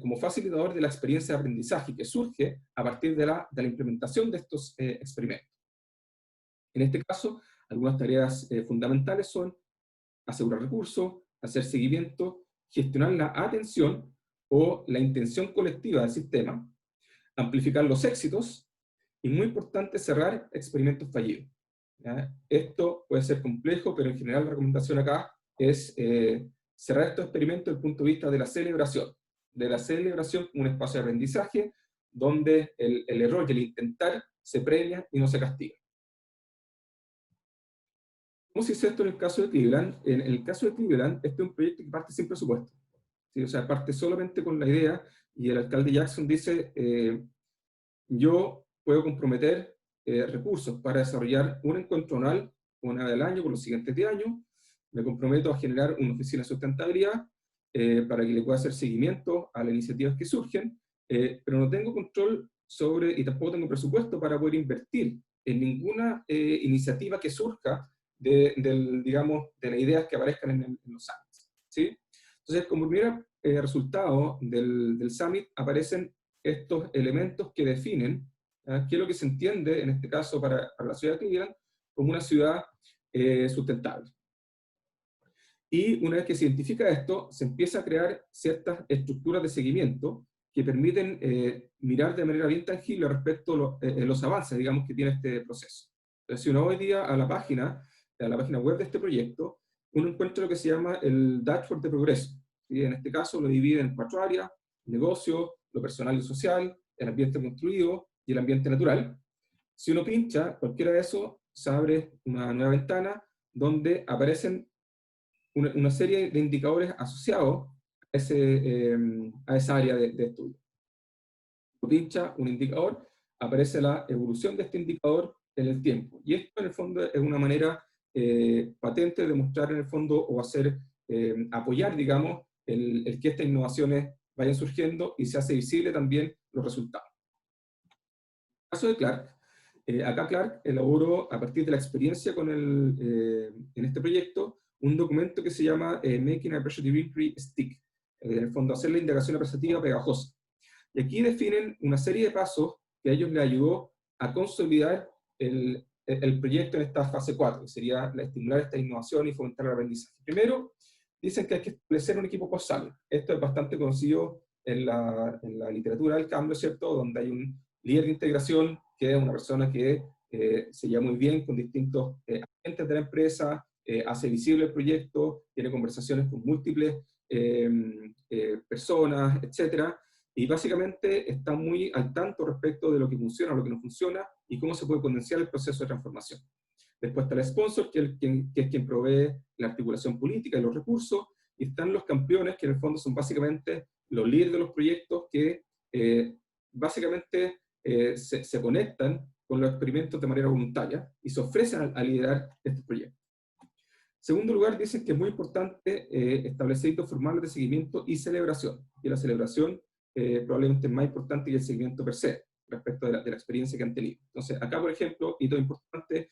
como facilitador de la experiencia de aprendizaje que surge a partir de la implementación de estos experimentos. En este caso, algunas tareas fundamentales son asegurar recursos, hacer seguimiento, gestionar la atención o la intención colectiva del sistema, amplificar los éxitos, y muy importante, cerrar experimentos fallidos. ¿Ya? Esto puede ser complejo, pero en general la recomendación acá es cerrar estos experimentos desde el punto de vista de la celebración como un espacio de aprendizaje, donde el error y el intentar se premia y no se castiga. ¿Cómo se hizo esto en el caso de Cleveland? En el caso de Cleveland, este es un proyecto que parte sin presupuesto, ¿sí? O sea, parte solamente con la idea, y el alcalde Jackson dice, yo puedo comprometer recursos para desarrollar un encuentro anual, una vez al año, por los siguientes 10 años, me comprometo a generar una oficina de sustentabilidad para que le pueda hacer seguimiento a las iniciativas que surgen, pero no tengo control sobre, y tampoco tengo presupuesto para poder invertir en ninguna iniciativa que surja digamos, de las ideas que aparezcan en los summits, ¿sí? Entonces, como primer resultado del summit, aparecen estos elementos que definen qué es lo que se entiende, en este caso para la ciudad de Cleveland, como una ciudad sustentable. Y una vez que se identifica esto, se empieza a crear ciertas estructuras de seguimiento que permiten mirar de manera bien tangible respecto a los avances, digamos, que tiene este proceso. Entonces, si uno hoy día a la página web de este proyecto, uno encuentra lo que se llama el dashboard de progreso. ¿Sí? En este caso lo divide en 4 áreas: negocio, lo personal y social, el ambiente construido y el ambiente natural. Si uno pincha cualquiera de esos, se abre una nueva ventana donde aparecen una serie de indicadores asociados a esa área de estudio. Uno pincha un indicador, aparece la evolución de este indicador en el tiempo. Y esto en el fondo es una manera patente, demostrar en el fondo o hacer, apoyar, digamos, el que estas innovaciones vayan surgiendo y se hace visible también los resultados. En el caso de Clark, acá Clark elaboró, a partir de la experiencia con en este proyecto, un documento que se llama Making a Appreciative Inquiry Stick, en el fondo hacer la indagación apreciativa pegajosa. Y aquí definen una serie de pasos que a ellos les ayudó a consolidar el proyecto en esta fase 4, que sería estimular esta innovación y fomentar el aprendizaje. Primero, dicen que hay que establecer un equipo post-summit. Esto es bastante conocido en la literatura del cambio, ¿cierto? Donde hay un líder de integración, que es una persona que se lleva muy bien con distintos agentes de la empresa, hace visible el proyecto, tiene conversaciones con múltiples personas, etcétera, y básicamente está muy al tanto respecto de lo que funciona, lo que no funciona, y cómo se puede potenciar el proceso de transformación. Después está el sponsor, que es quien provee la articulación política y los recursos, y están los campeones, que en el fondo son básicamente los líderes de los proyectos que básicamente se conectan con los experimentos de manera voluntaria y se ofrecen a liderar este proyecto. En segundo lugar, dicen que es muy importante establecer hitos formales de seguimiento y celebración. Y la celebración probablemente es más importante que el seguimiento per se, respecto de la experiencia que han tenido. Entonces, acá, por ejemplo, hito importante,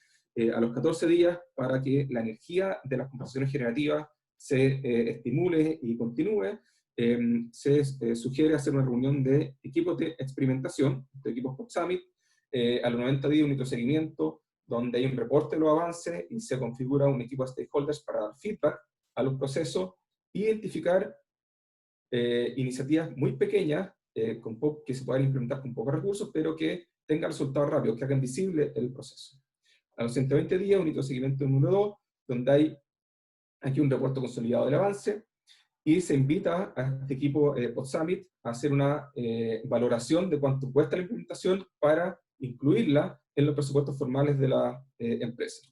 a los 14 días, para que la energía de las conversaciones generativas se estimule y continúe, se sugiere hacer una reunión de equipos de experimentación, de equipos post-summit, a los 90 días un hito de seguimiento, donde hay un reporte de los avances y se configura un equipo de stakeholders para dar feedback a los procesos, identificar iniciativas muy pequeñas que se puedan implementar con pocos recursos, pero que tengan resultados rápidos, que hagan visible el proceso. A los 120 días, un hito de seguimiento número 2, donde hay aquí un reporte consolidado del avance, y se invita a este equipo post-summit a hacer una valoración de cuánto cuesta la implementación para incluirla en los presupuestos formales de la empresa.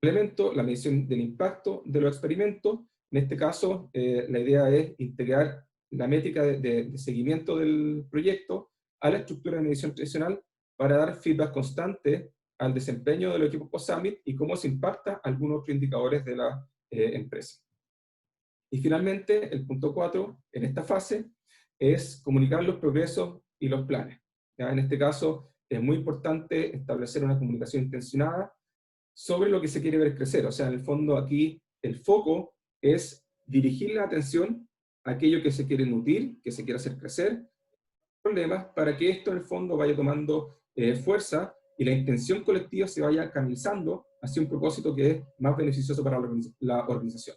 Complemento, la medición del impacto de los experimentos. En este caso, la idea es integrar la métrica de seguimiento del proyecto a la estructura de medición tradicional para dar feedback constante al desempeño del equipo post-summit y cómo se impacta algunos otros indicadores de la empresa. Y finalmente, el punto 4, en esta fase, es comunicar los progresos y los planes. ¿Ya? En este caso, es muy importante establecer una comunicación intencionada sobre lo que se quiere ver crecer. O sea, en el fondo aquí el foco es dirigir la atención a aquello que se quiere nutrir, que se quiere hacer crecer, problemas, para que esto en el fondo vaya tomando fuerza y la intención colectiva se vaya canalizando hacia un propósito que es más beneficioso para la organización.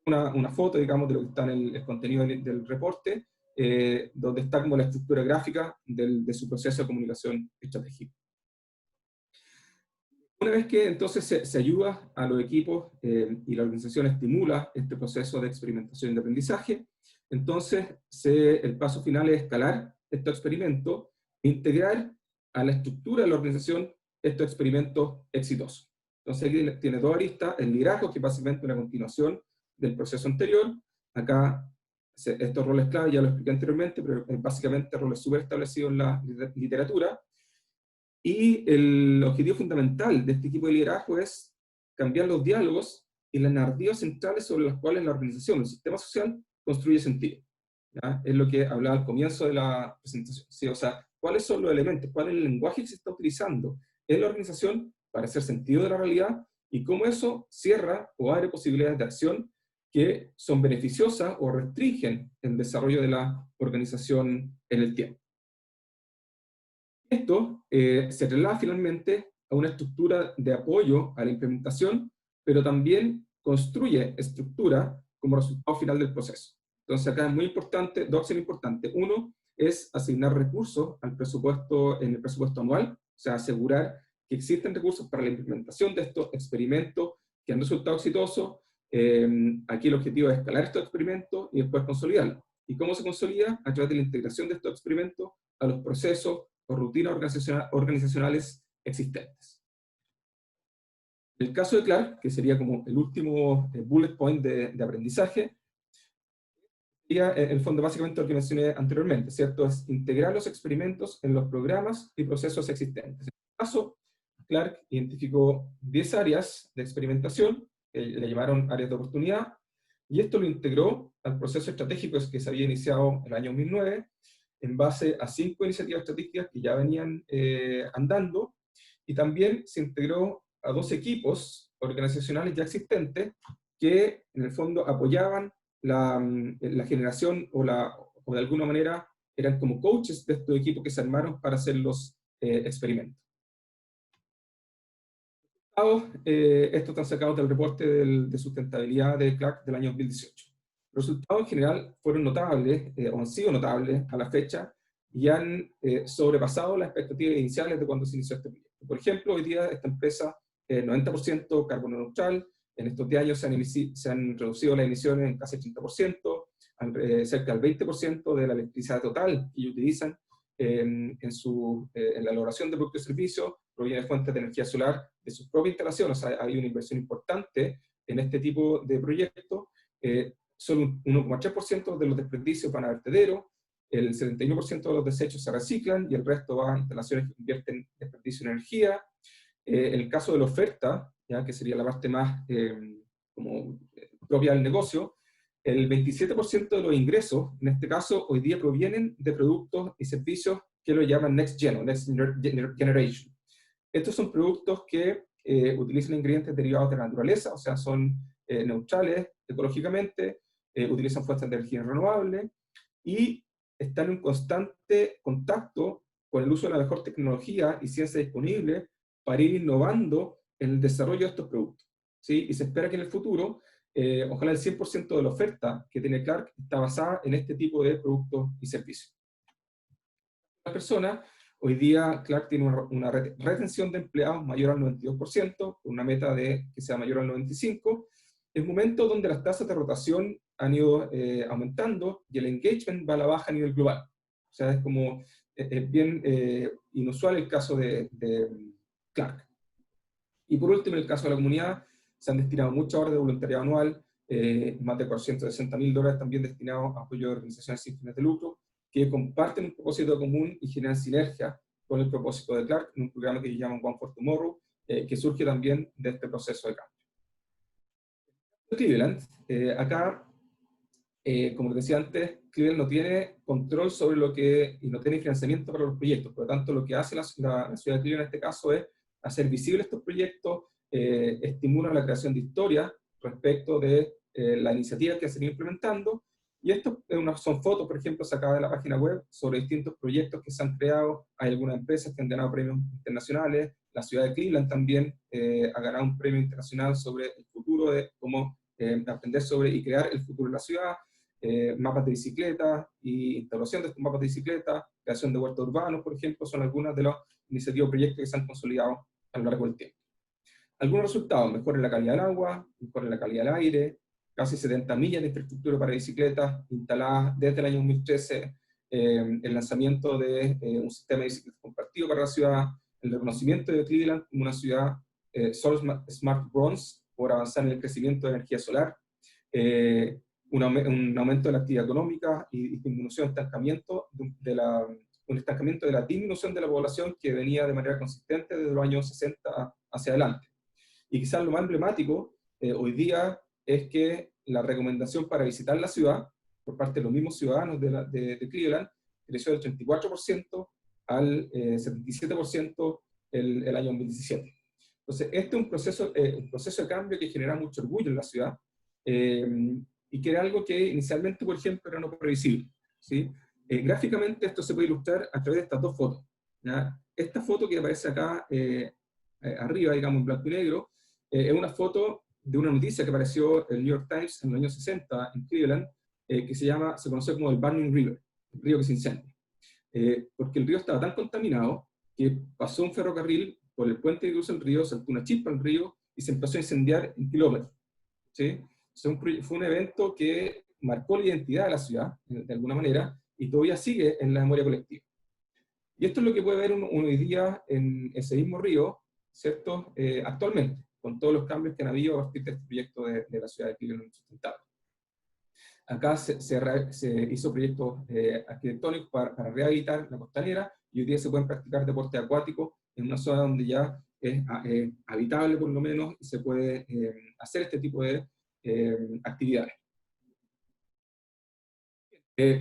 Una foto, digamos, de lo que está en el contenido del reporte, donde está como la estructura gráfica de su proceso de comunicación estratégica. Una vez que entonces se ayuda a los equipos y la organización estimula este proceso de experimentación y de aprendizaje, entonces el paso final es escalar estos experimentos e integrar a la estructura de la organización estos experimentos exitosos. Entonces aquí tiene dos aristas: el liderazgo, que es básicamente una continuación del proceso anterior. Acá estos roles clave ya lo expliqué anteriormente, pero es básicamente roles súper establecidos en la literatura. Y el objetivo fundamental de este equipo de liderazgo es cambiar los diálogos y las narrativas centrales sobre las cuales la organización, el sistema social, construye sentido. ¿Ya? Es lo que hablaba al comienzo de la presentación. ¿Sí? O sea, ¿cuáles son los elementos? ¿Cuál es el lenguaje que se está utilizando en la organización para hacer sentido de la realidad? Y cómo eso cierra o abre posibilidades de acción que son beneficiosas o restringen el desarrollo de la organización en el tiempo. Esto se traslada finalmente a una estructura de apoyo a la implementación, pero también construye estructura como resultado final del proceso. Entonces acá es muy importante, dos acciones importantes. Uno es asignar recursos al presupuesto, en el presupuesto anual, o sea, asegurar que existen recursos para la implementación de estos experimentos que han resultado exitosos. Aquí el objetivo es escalar estos experimentos y después consolidarlos. ¿Y cómo se consolida? A través de la integración de estos experimentos a los procesos o rutinas organizacionales existentes. En el caso de Clark, que sería como el último bullet point de aprendizaje, sería en el fondo básicamente lo que mencioné anteriormente, ¿cierto? Es integrar los experimentos en los programas y procesos existentes. En este caso, Clark identificó 10 áreas de experimentación, que le llamaron áreas de oportunidad, y esto lo integró al proceso estratégico que se había iniciado en el año 2009, en base a 5 iniciativas estratégicas que ya venían andando, y también se integró a 2 equipos organizacionales ya existentes que en el fondo apoyaban la generación o de alguna manera eran como coaches de estos equipos que se armaron para hacer los experimentos. Estos están sacados del reporte de sustentabilidad de Clark del año 2018. Los resultados en general fueron notables, o han sido notables a la fecha, y han sobrepasado las expectativas iniciales de cuando se inició este proyecto. Por ejemplo, hoy día esta empresa es 90% carbono neutral, en estos 10 años se han reducido las emisiones en casi 80%, cerca del 20% de la electricidad total que ellos utilizan en la elaboración de productos y servicios proviene de fuentes de energía solar de sus propias instalaciones. O sea, hay una inversión importante en este tipo de proyectos. Solo un 1,3% de los desperdicios van a vertedero, el 71% de los desechos se reciclan y el resto va a instalaciones que invierten desperdicio en energía. En el caso de la oferta, ¿ya? Que sería la parte más propia del negocio, el 27% de los ingresos, en este caso, hoy día provienen de productos y servicios que lo llaman Next Gen o Next Generation. Estos son productos que utilizan ingredientes derivados de la naturaleza, o sea, son neutrales ecológicamente, utilizan fuentes de energía renovable y están en constante contacto con el uso de la mejor tecnología y ciencia disponible para ir innovando en el desarrollo de estos productos, ¿sí? Y se espera que en el futuro, ojalá el 100% de la oferta que tiene Clark está basada en este tipo de productos y servicios. Las personas, hoy día Clark tiene una retención de empleados mayor al 92%, una meta de que sea mayor al 95%, en momentos donde las tasas de rotación han ido aumentando y el engagement va a la baja a nivel global. O sea, es como, es bien inusual el caso de Clark. Y por último, en el caso de la comunidad, se han destinado muchas horas de voluntariado anual, más de $460.000 también destinados a apoyo de organizaciones sin fines de lucro, que comparten un propósito común y generan sinergia con el propósito de Clark, en un programa que llaman One for Tomorrow, que surge también de este proceso de cambio. Cleveland, acá, como les decía antes, Cleveland no tiene control sobre lo que, y no tiene financiamiento para los proyectos, por lo tanto lo que hace la ciudad de Cleveland en este caso es hacer visibles estos proyectos, estimulan la creación de historias respecto de la iniciativa que se han ido implementando, y esto son fotos, por ejemplo, sacadas de la página web sobre distintos proyectos que se han creado. Hay algunas empresas que han ganado premios internacionales, la ciudad de Cleveland también ha ganado un premio internacional sobre el futuro de cómo aprender sobre y crear el futuro de la ciudad, mapas de bicicleta y instalación de estos mapas de bicicleta, creación de huertos urbanos, por ejemplo, son algunas de las iniciativas o proyectos que se han consolidado a lo largo del tiempo. Algunos resultados: mejor en la calidad del agua, mejor en la calidad del aire, casi 70 millas de infraestructura para bicicletas instaladas desde el año 2013, el lanzamiento de un sistema de bicicletas compartido para la ciudad, el reconocimiento de Cleveland como una ciudad Solar Smart Bronze por avanzar en el crecimiento de energía solar, un aumento de la actividad económica y disminución, un estancamiento de la disminución de la población que venía de manera consistente desde los años 60 hacia adelante. Y quizás lo más emblemático hoy día es que la recomendación para visitar la ciudad por parte de los mismos ciudadanos de Cleveland creció del 34% al 77% el año 2017. Entonces, este es un proceso de cambio que genera mucho orgullo en la ciudad, y que era algo que inicialmente, por ejemplo, era no previsible, ¿sí? Gráficamente esto se puede ilustrar a través de estas dos fotos, ¿ya? Esta foto que aparece acá arriba, digamos en blanco y negro, es una foto de una noticia que apareció en el New York Times en los años 60 en Cleveland, que se conoce como el Burning River, el río que se incendia. Porque el río estaba tan contaminado que pasó un ferrocarril por el puente que cruza el río, saltó una chispa al río y se empezó a incendiar en kilómetros, ¿sí? Fue un evento que marcó la identidad de la ciudad, de alguna manera, y todavía sigue en la memoria colectiva. Y esto es lo que puede ver uno hoy día en ese mismo río, ¿cierto? Actualmente, con todos los cambios que han habido a partir de este proyecto de la ciudad de Cleveland sustentable. Acá se hizo proyectos arquitectónicos para rehabilitar la costanera, y hoy día se pueden practicar deportes acuáticos en una zona donde ya es habitable por lo menos y se puede hacer este tipo de actividades.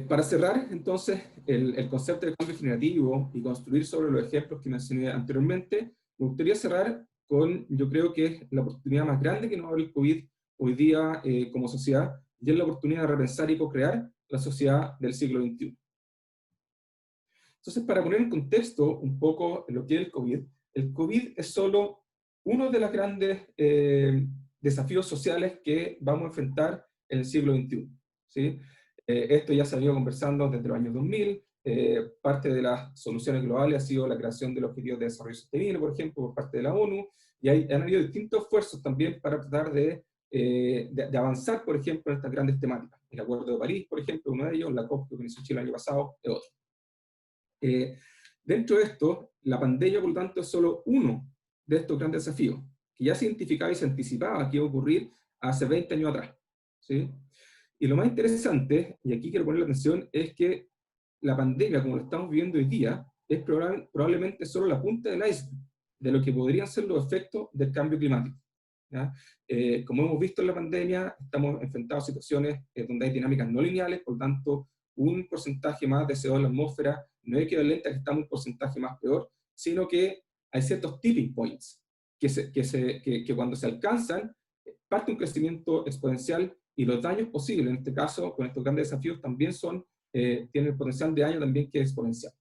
Para cerrar, entonces, el concepto de cambio generativo y construir sobre los ejemplos que mencioné anteriormente, me gustaría cerrar con, yo creo que es la oportunidad más grande que nos abre el COVID hoy día como sociedad, y es la oportunidad de repensar y co-crear la sociedad del siglo XXI. Entonces, para poner en contexto un poco lo que es el COVID es solo uno de los grandes desafíos sociales que vamos a enfrentar en el siglo XXI. ¿Sí? Esto ya se ha venido conversando desde los años 2000, parte de las soluciones globales ha sido la creación de los Objetivos de Desarrollo Sostenible, por ejemplo, por parte de la ONU, y han habido distintos esfuerzos también para tratar de avanzar, por ejemplo, en estas grandes temáticas. El Acuerdo de París, por ejemplo, uno de ellos, la COP que organizó Chile el año pasado, es otro. Dentro de esto, la pandemia, por lo tanto, es solo uno de estos grandes desafíos, que ya se identificaba y se anticipaba que iba a ocurrir hace 20 años atrás. ¿Sí? Y lo más interesante, y aquí quiero poner la atención, es que la pandemia, como lo estamos viviendo hoy día, es probablemente solo la punta del iceberg de lo que podrían ser los efectos del cambio climático. ¿Ya? Como hemos visto en la pandemia, estamos enfrentados a situaciones donde hay dinámicas no lineales, por lo tanto, un porcentaje más de CO2 en la atmósfera no es equivalente a que estamos en un porcentaje más peor, sino que hay ciertos tipping points que cuando se alcanzan, parte un crecimiento exponencial y los daños posibles, en este caso, con estos grandes desafíos, también tienen el potencial de daño también que es exponencial.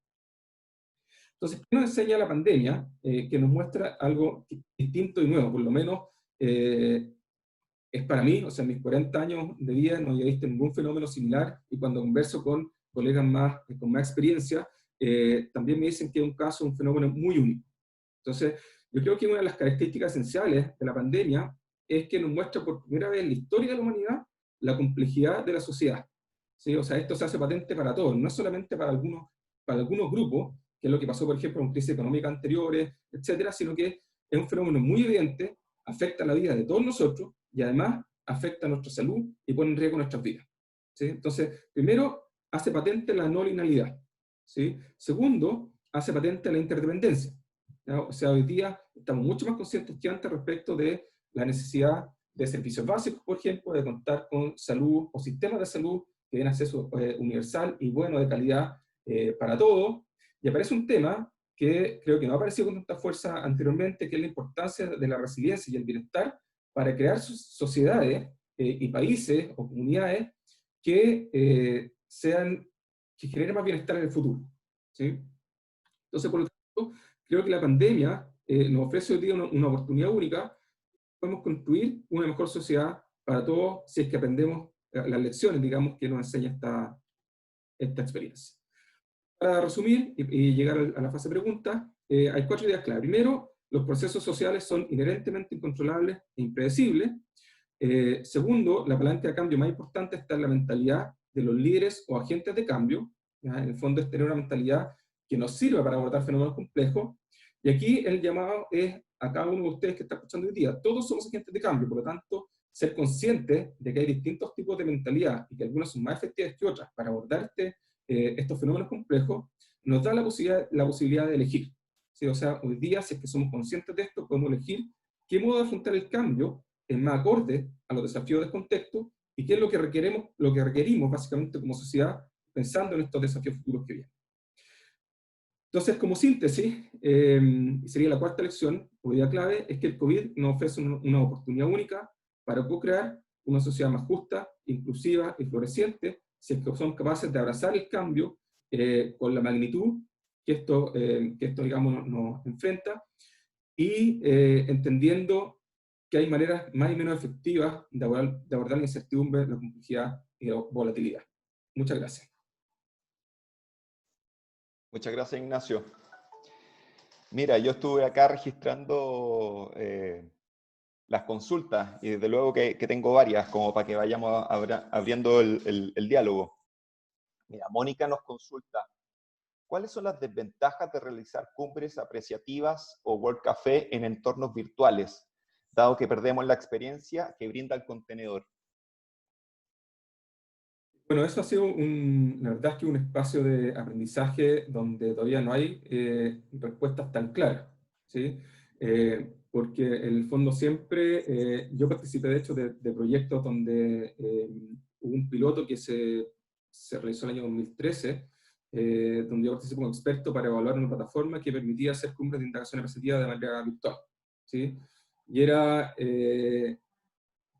Entonces, ¿qué nos enseña la pandemia? Que nos muestra algo distinto y nuevo, por lo menos es para mí, o sea, en mis 40 años de vida no había visto ningún fenómeno similar, y cuando converso con colegas con más experiencia, también me dicen que es un fenómeno muy único. Entonces, yo creo que una de las características esenciales de la pandemia es que nos muestra por primera vez en la historia de la humanidad la complejidad de la sociedad. ¿Sí? O sea, esto se hace patente para todos, no solamente para algunos grupos, que es lo que pasó, por ejemplo, en crisis económicas anteriores, etcétera, sino que es un fenómeno muy evidente, afecta la vida de todos nosotros y además afecta a nuestra salud y pone en riesgo nuestras vidas. ¿Sí? Entonces, primero, hace patente la no linealidad. ¿Sí? Segundo, hace patente la interdependencia. ¿Ya? O sea, hoy día estamos mucho más conscientes que antes respecto de la necesidad de servicios básicos, por ejemplo, de contar con salud o sistemas de salud que den acceso universal y bueno, de calidad para todos. Y aparece un tema que creo que no ha aparecido con tanta fuerza anteriormente, que es la importancia de la resiliencia y el bienestar para crear sociedades y países o comunidades que que generen más bienestar en el futuro. ¿Sí? Entonces, por lo tanto, creo que la pandemia nos ofrece hoy día una oportunidad única. Podemos construir una mejor sociedad para todos si es que aprendemos las lecciones, digamos, que nos enseña esta experiencia. Para resumir y llegar a la fase de preguntas, hay 4 ideas clave. Primero, los procesos sociales son inherentemente incontrolables e impredecibles. Segundo, la palanca de cambio más importante está en la mentalidad de los líderes o agentes de cambio. ¿Ya? En el fondo es tener una mentalidad que nos sirva para abordar fenómenos complejos. Y aquí el llamado es a cada uno de ustedes que está escuchando hoy día. Todos somos agentes de cambio, por lo tanto, ser conscientes de que hay distintos tipos de mentalidad y que algunas son más efectivas que otras para abordar estos fenómenos complejos, nos da la posibilidad de elegir. ¿Sí? O sea, hoy día, si es que somos conscientes de esto, podemos elegir qué modo de afrontar el cambio es más acorde a los desafíos del contexto y qué es lo que requerimos básicamente como sociedad pensando en estos desafíos futuros que vienen. Entonces, como síntesis, sería la 4ª lección, o idea clave, es que el COVID nos ofrece una oportunidad única para co-crear una sociedad más justa, inclusiva y floreciente, si es que somos capaces de abrazar el cambio con la magnitud que esto digamos, nos enfrenta, y entendiendo que hay maneras más y menos efectivas de abordar la incertidumbre, la complejidad y la volatilidad. Muchas gracias. Muchas gracias, Ignacio. Mira, yo estuve acá registrando las consultas y desde luego que tengo varias, como para que vayamos abriendo el diálogo. Mira, Mónica nos consulta, ¿cuáles son las desventajas de realizar cumbres apreciativas o World Café en entornos virtuales, dado que perdemos la experiencia que brinda el contenedor? Bueno, eso ha sido la verdad es que un espacio de aprendizaje donde todavía no hay respuestas tan claras. ¿Sí? porque en el fondo siempre, yo participé de hecho de proyectos donde hubo un piloto que se realizó en el año 2013, donde yo participé como experto para evaluar una plataforma que permitía hacer cumbres de indagación repetitiva de manera virtual, ¿sí? Y era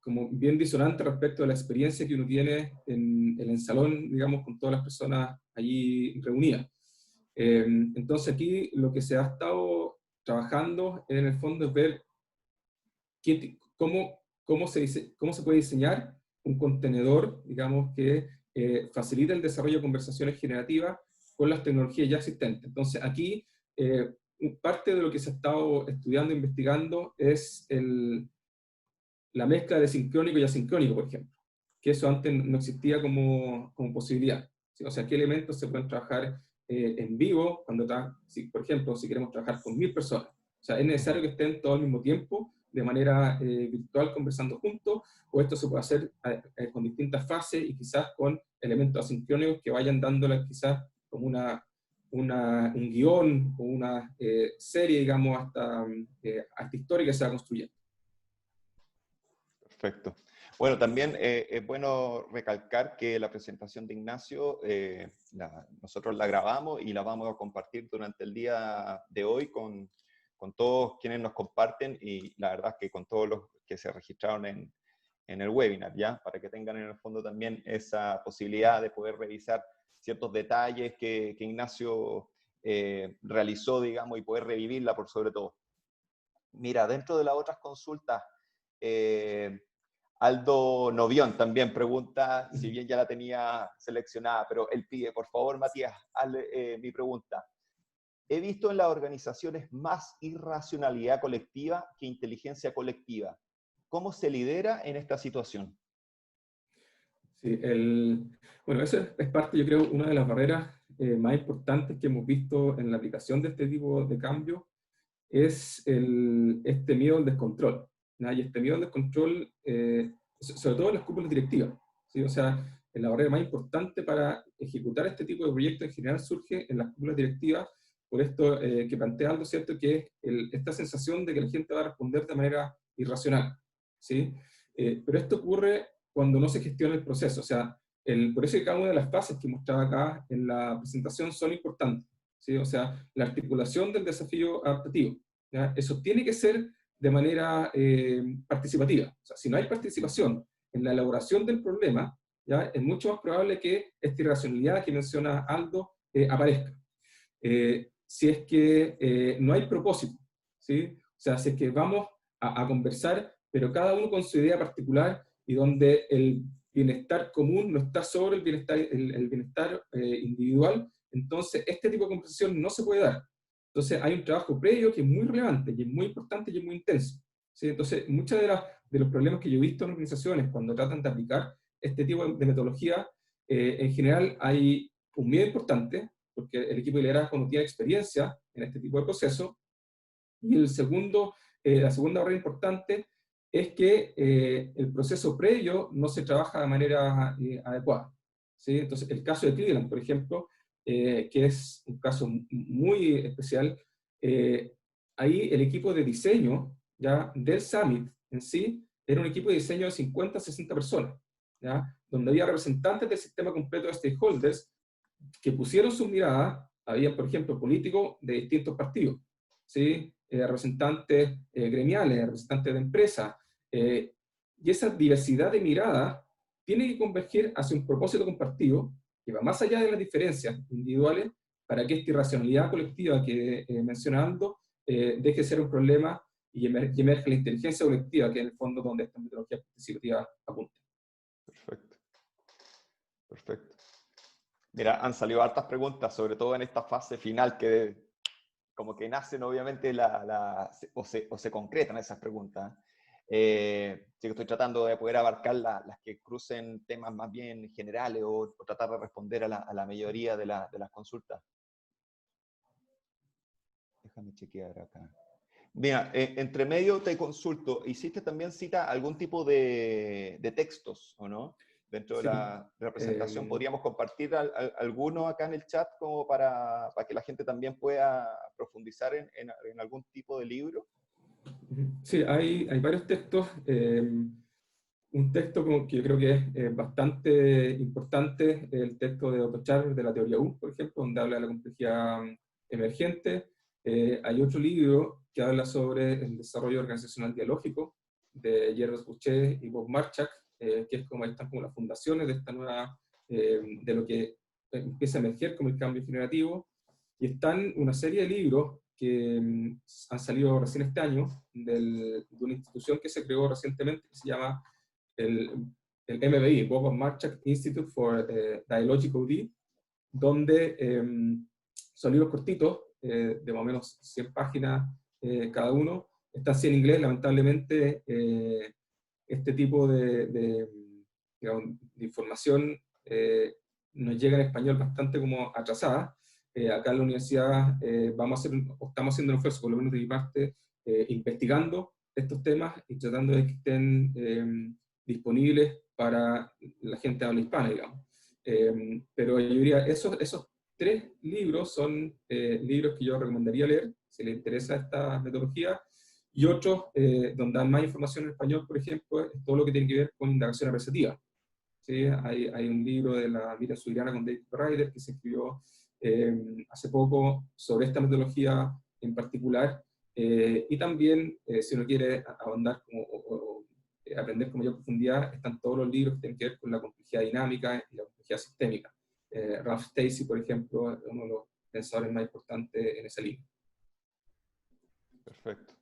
como bien disonante respecto a la experiencia que uno tiene en el salón, digamos, con todas las personas allí reunidas. Entonces aquí lo que se ha estado trabajando en el fondo es ver cómo se puede diseñar un contenedor, digamos, que facilite el desarrollo de conversaciones generativas con las tecnologías ya existentes. Entonces aquí parte de lo que se ha estado estudiando e investigando es la mezcla de sincrónico y asincrónico, por ejemplo, que eso antes no existía como posibilidad. ¿Sí? O sea, qué elementos se pueden trabajar en vivo, por ejemplo, si queremos trabajar con 1000 personas. O sea, es necesario que estén todos al mismo tiempo, de manera virtual, conversando juntos, o esto se puede hacer con distintas fases y quizás con elementos asincrónicos que vayan dándoles quizás como un guión o una serie, digamos, hasta historia que se va construyendo. Perfecto. Bueno, también es bueno recalcar que la presentación de Ignacio, nosotros la grabamos y la vamos a compartir durante el día de hoy con todos quienes nos comparten y la verdad es que con todos los que se registraron en el webinar, ¿ya? Para que tengan en el fondo también esa posibilidad de poder revisar ciertos detalles que Ignacio realizó, digamos, y poder revivirla por sobre todo. Mira, dentro de las otras consultas, Aldo Novión también pregunta, si bien ya la tenía seleccionada, pero él pide, por favor, Matías, hazle mi pregunta. He visto en las organizaciones más irracionalidad colectiva que inteligencia colectiva. ¿Cómo se lidera en esta situación? Sí, bueno, eso es parte, yo creo, una de las barreras más importantes que hemos visto en la aplicación de este tipo de cambios, es este miedo al descontrol, ¿no? Y este miedo al descontrol, sobre todo en las cúpulas directivas, ¿sí? O sea, la barrera más importante para ejecutar este tipo de proyectos en general surge en las cúpulas directivas, por esto que plantea Aldo, ¿cierto? Que es esta sensación de que la gente va a responder de manera irracional, ¿sí? Pero esto ocurre cuando no se gestiona el proceso, o sea, por eso que cada una de las fases que mostraba acá en la presentación son importantes, ¿sí? O sea, la articulación del desafío adaptativo, ¿ya? Eso tiene que ser de manera participativa. O sea, si no hay participación en la elaboración del problema, ¿ya? Es mucho más probable que esta irracionalidad que menciona Aldo aparezca. Si es que no hay propósito, ¿sí? O sea, si es que vamos a conversar, pero cada uno con su idea particular y donde el bienestar común no está sobre el bienestar individual, entonces este tipo de conversación no se puede dar. Entonces hay un trabajo previo que es muy relevante, y es muy importante y es muy intenso, ¿sí? Entonces muchos de los problemas que yo he visto en organizaciones cuando tratan de aplicar este tipo de metodología, en general hay un miedo importante, porque el equipo de liderazgo no tiene experiencia en este tipo de procesos, y la segunda barrera importante es que el proceso previo no se trabaja de manera adecuada, ¿sí? Entonces, el caso de Cleveland, por ejemplo, que es un caso muy especial, ahí el equipo de diseño ya del Summit en sí era un equipo de diseño de 50 a 60 personas, ¿ya? Donde había representantes del sistema completo de stakeholders que pusieron sus miradas. Había, por ejemplo, políticos de distintos partidos, ¿sí? Representantes gremiales, representantes de empresas, y esa diversidad de miradas tiene que converger hacia un propósito compartido que va más allá de las diferencias individuales para que esta irracionalidad colectiva que mencionando deje de ser un problema y emerge la inteligencia colectiva, que es en el fondo donde esta metodología participativa apunta. Perfecto. Perfecto. Mira, han salido hartas preguntas, sobre todo en esta fase final que como que nacen obviamente o se concretan esas preguntas. Sí que estoy tratando de poder abarcar las que crucen temas más bien generales o tratar de responder a la mayoría de las consultas. Déjame chequear acá. Mira, entre medio te consulto, ¿hiciste también cita algún tipo de textos o no? Dentro de Sí, la presentación, ¿podríamos compartir alguno acá en el chat como para que la gente también pueda profundizar en algún tipo de libro? Sí, hay varios textos. Un texto que yo creo que es bastante importante, el texto de Otto Scharrer de la teoría U, por ejemplo, donde habla de la complejidad emergente. Hay otro libro que habla sobre el desarrollo organizacional dialógico de Jerzy Boucher y Bob Marchak, que es como, están como las fundaciones de esta nueva, de lo que empieza a emerger como el cambio generativo. Y están una serie de libros que han salido recién este año de una institución que se creó recientemente que se llama el, el MBI, Bob Marchak Institute for Dialogical D, donde son libros cortitos, de más o menos 100 páginas cada uno. Está así en inglés, lamentablemente. Este tipo digamos, de información nos llega en español bastante como atrasada. Acá en la universidad estamos haciendo un esfuerzo, por lo menos de mi parte, investigando estos temas y tratando de que estén disponibles para la gente de habla hispana, digamos. Pero yo diría, esos 3 libros son libros que yo recomendaría leer, si les interesa esta metodología, y otros donde dan más información en español, por ejemplo, es todo lo que tiene que ver con indagación apreciativa. ¿Sí? Hay un libro de la Miriam Subirana con David Ryder que se escribió hace poco sobre esta metodología en particular, y también, si uno quiere ahondar o aprender con mayor profundidad, están todos los libros que tienen que ver con la complejidad dinámica y la complejidad sistémica. Ralph Stacey, por ejemplo, es uno de los pensadores más importantes en esa línea. Perfecto.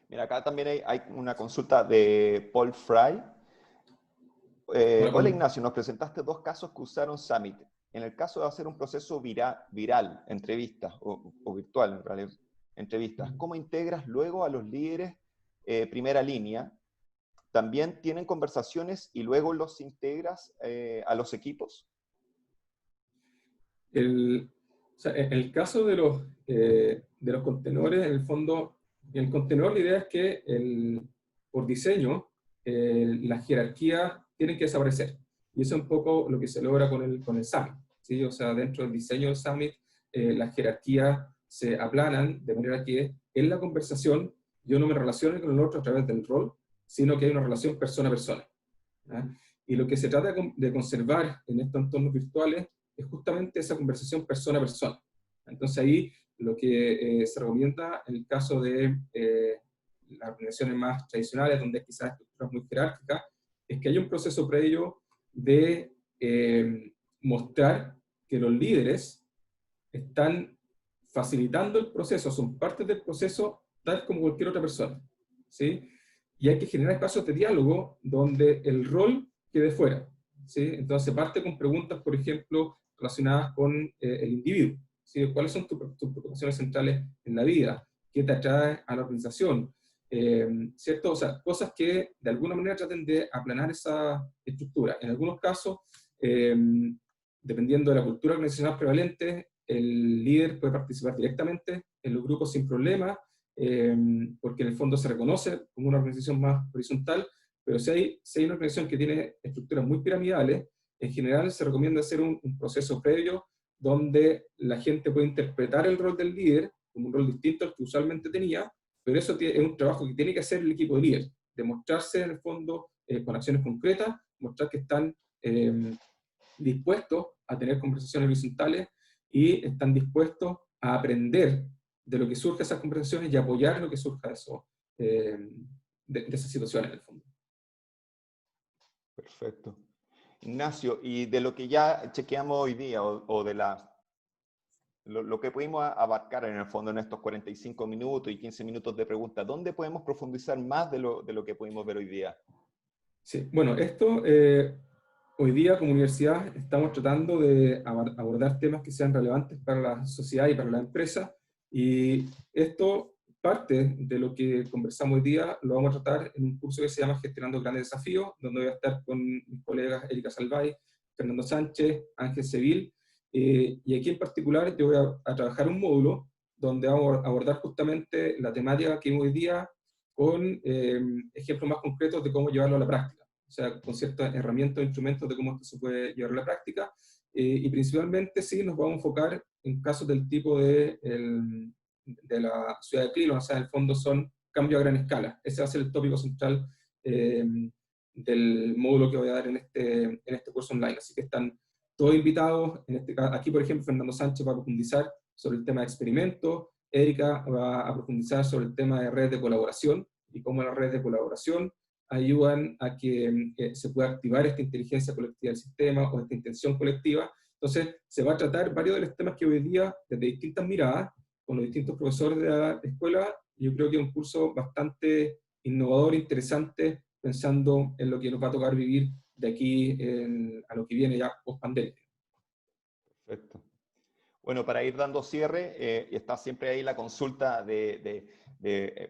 Mira, acá también hay una consulta de Paul Fry. Hola Ignacio, nos presentaste 2 casos que usaron Summit. En el caso de hacer un proceso viral, entrevistas, o virtual en realidad, entrevistas, ¿cómo integras luego a los líderes primera línea? ¿También tienen conversaciones y luego los integras a los equipos? O sea, en el caso de los contenedores, en el fondo, en el contenedor la idea es que por diseño la jerarquía tiene que desaparecer. Y eso es un poco lo que se logra con el Summit. ¿Sí? O sea, dentro del diseño del Summit, las jerarquías se aplanan de manera que en la conversación yo no me relacione con el otro a través del rol, sino que hay una relación persona a persona. ¿Ah? Y lo que se trata de conservar en estos entornos virtuales es justamente esa conversación persona a persona. Entonces ahí lo que se recomienda en el caso de las organizaciones más tradicionales, donde hay quizás estructuras muy jerárquicas, es que haya un proceso previo de mostrar que los líderes están facilitando el proceso, son parte del proceso tal como cualquier otra persona. ¿Sí? Y hay que generar espacios de diálogo donde el rol quede fuera. ¿Sí? Entonces parte con preguntas, por ejemplo, relacionadas con el individuo. ¿Sí? ¿Cuáles son tus preocupaciones centrales en la vida? ¿Qué te atrae a la organización? ¿Cierto? O sea, cosas que de alguna manera traten de aplanar esa estructura. En algunos casos, dependiendo de la cultura organizacional prevalente, el líder puede participar directamente en los grupos sin problema, porque en el fondo se reconoce como una organización más horizontal, pero si hay una organización que tiene estructuras muy piramidales, en general se recomienda hacer un proceso previo donde la gente puede interpretar el rol del líder como un rol distinto al que usualmente tenía, pero eso es un trabajo que tiene que hacer el equipo de líder, demostrarse en el fondo con acciones concretas, mostrar que están dispuestos a tener conversaciones horizontales y están dispuestos a aprender de lo que surge de esas conversaciones y apoyar lo que surja de esas situaciones en el fondo. Perfecto. Ignacio, y de lo que ya chequeamos hoy día, o de lo que pudimos abarcar en el fondo en estos 45 minutos y 15 minutos de preguntas, ¿dónde podemos profundizar más de lo que pudimos ver hoy día? Sí, bueno, esto hoy día como universidad estamos tratando de abordar temas que sean relevantes para la sociedad y para la empresa, y esto parte de lo que conversamos hoy día lo vamos a tratar en un curso que se llama Gestionando Grandes Desafíos, donde voy a estar con mis colegas Erika Salvay, Fernando Sánchez, Ángel Seville, y aquí en particular yo voy a trabajar un módulo donde vamos a abordar justamente la temática que hoy día con ejemplos más concretos de cómo llevarlo a la práctica, o sea, con ciertas herramientas o instrumentos de cómo esto se puede llevar a la práctica, y principalmente sí nos vamos a enfocar en casos del tipo de la ciudad de Cleveland, o sea, en el fondo son cambio a gran escala. Ese va a ser el tópico central del módulo que voy a dar en este curso online. Así que están todos invitados. Aquí, por ejemplo, Fernando Sánchez va a profundizar sobre el tema de experimentos, Erika va a profundizar sobre el tema de redes de colaboración y cómo las redes de colaboración ayudan a que se pueda activar esta inteligencia colectiva del sistema o esta intención colectiva. Entonces, se va a tratar varios de los temas que hoy día, desde distintas miradas, con los distintos profesores de la escuela. Yo creo que es un curso bastante innovador, interesante, pensando en lo que nos va a tocar vivir de aquí a lo que viene ya post-pandemia. Perfecto. Bueno, para ir dando cierre, está siempre ahí la consulta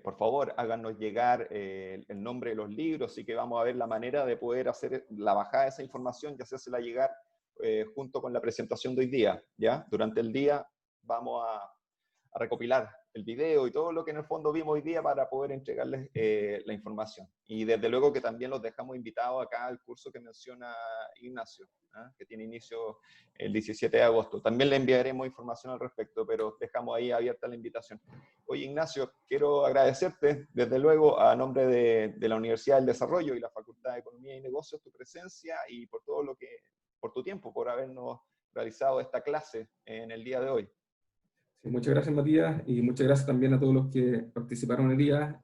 por favor, háganos llegar el nombre de los libros, así que vamos a ver la manera de poder hacer la bajada de esa información y hacérsela llegar junto con la presentación de hoy día, ¿ya? Durante el día vamos a recopilar el video y todo lo que en el fondo vimos hoy día para poder entregarles la información. Y desde luego que también los dejamos invitados acá al curso que menciona Ignacio, ¿eh? Que tiene inicio el 17 de agosto. También le enviaremos información al respecto, pero dejamos ahí abierta la invitación. Oye, Ignacio, quiero agradecerte, desde luego, a nombre de la Universidad del Desarrollo y la Facultad de Economía y Negocios, tu presencia y por todo por tu tiempo, por habernos realizado esta clase en el día de hoy. Sí, muchas gracias, Matías, y muchas gracias también a todos los que participaron el día.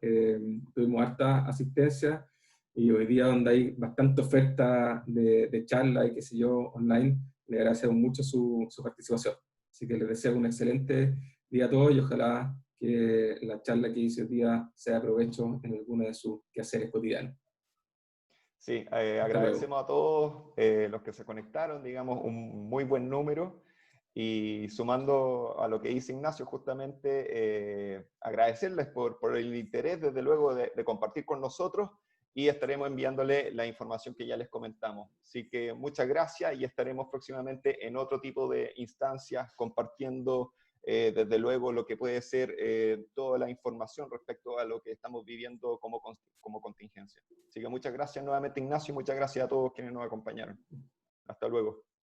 Tuvimos harta asistencia, y hoy día, donde hay bastante oferta de charla y qué sé yo, online, le agradecemos mucho su participación. Así que les deseo un excelente día a todos, y ojalá que la charla que hice hoy día sea de provecho en alguno de sus quehaceres cotidianos. Sí, agradecemos a todos los que se conectaron, digamos, un muy buen número. Y sumando a lo que dice Ignacio, justamente agradecerles por el interés, desde luego, de compartir con nosotros, y estaremos enviándole la información que ya les comentamos. Así que muchas gracias, y estaremos próximamente en otro tipo de instancias compartiendo, desde luego, lo que puede ser toda la información respecto a lo que estamos viviendo como contingencia. Así que muchas gracias nuevamente, Ignacio, y muchas gracias a todos quienes nos acompañaron. Hasta luego.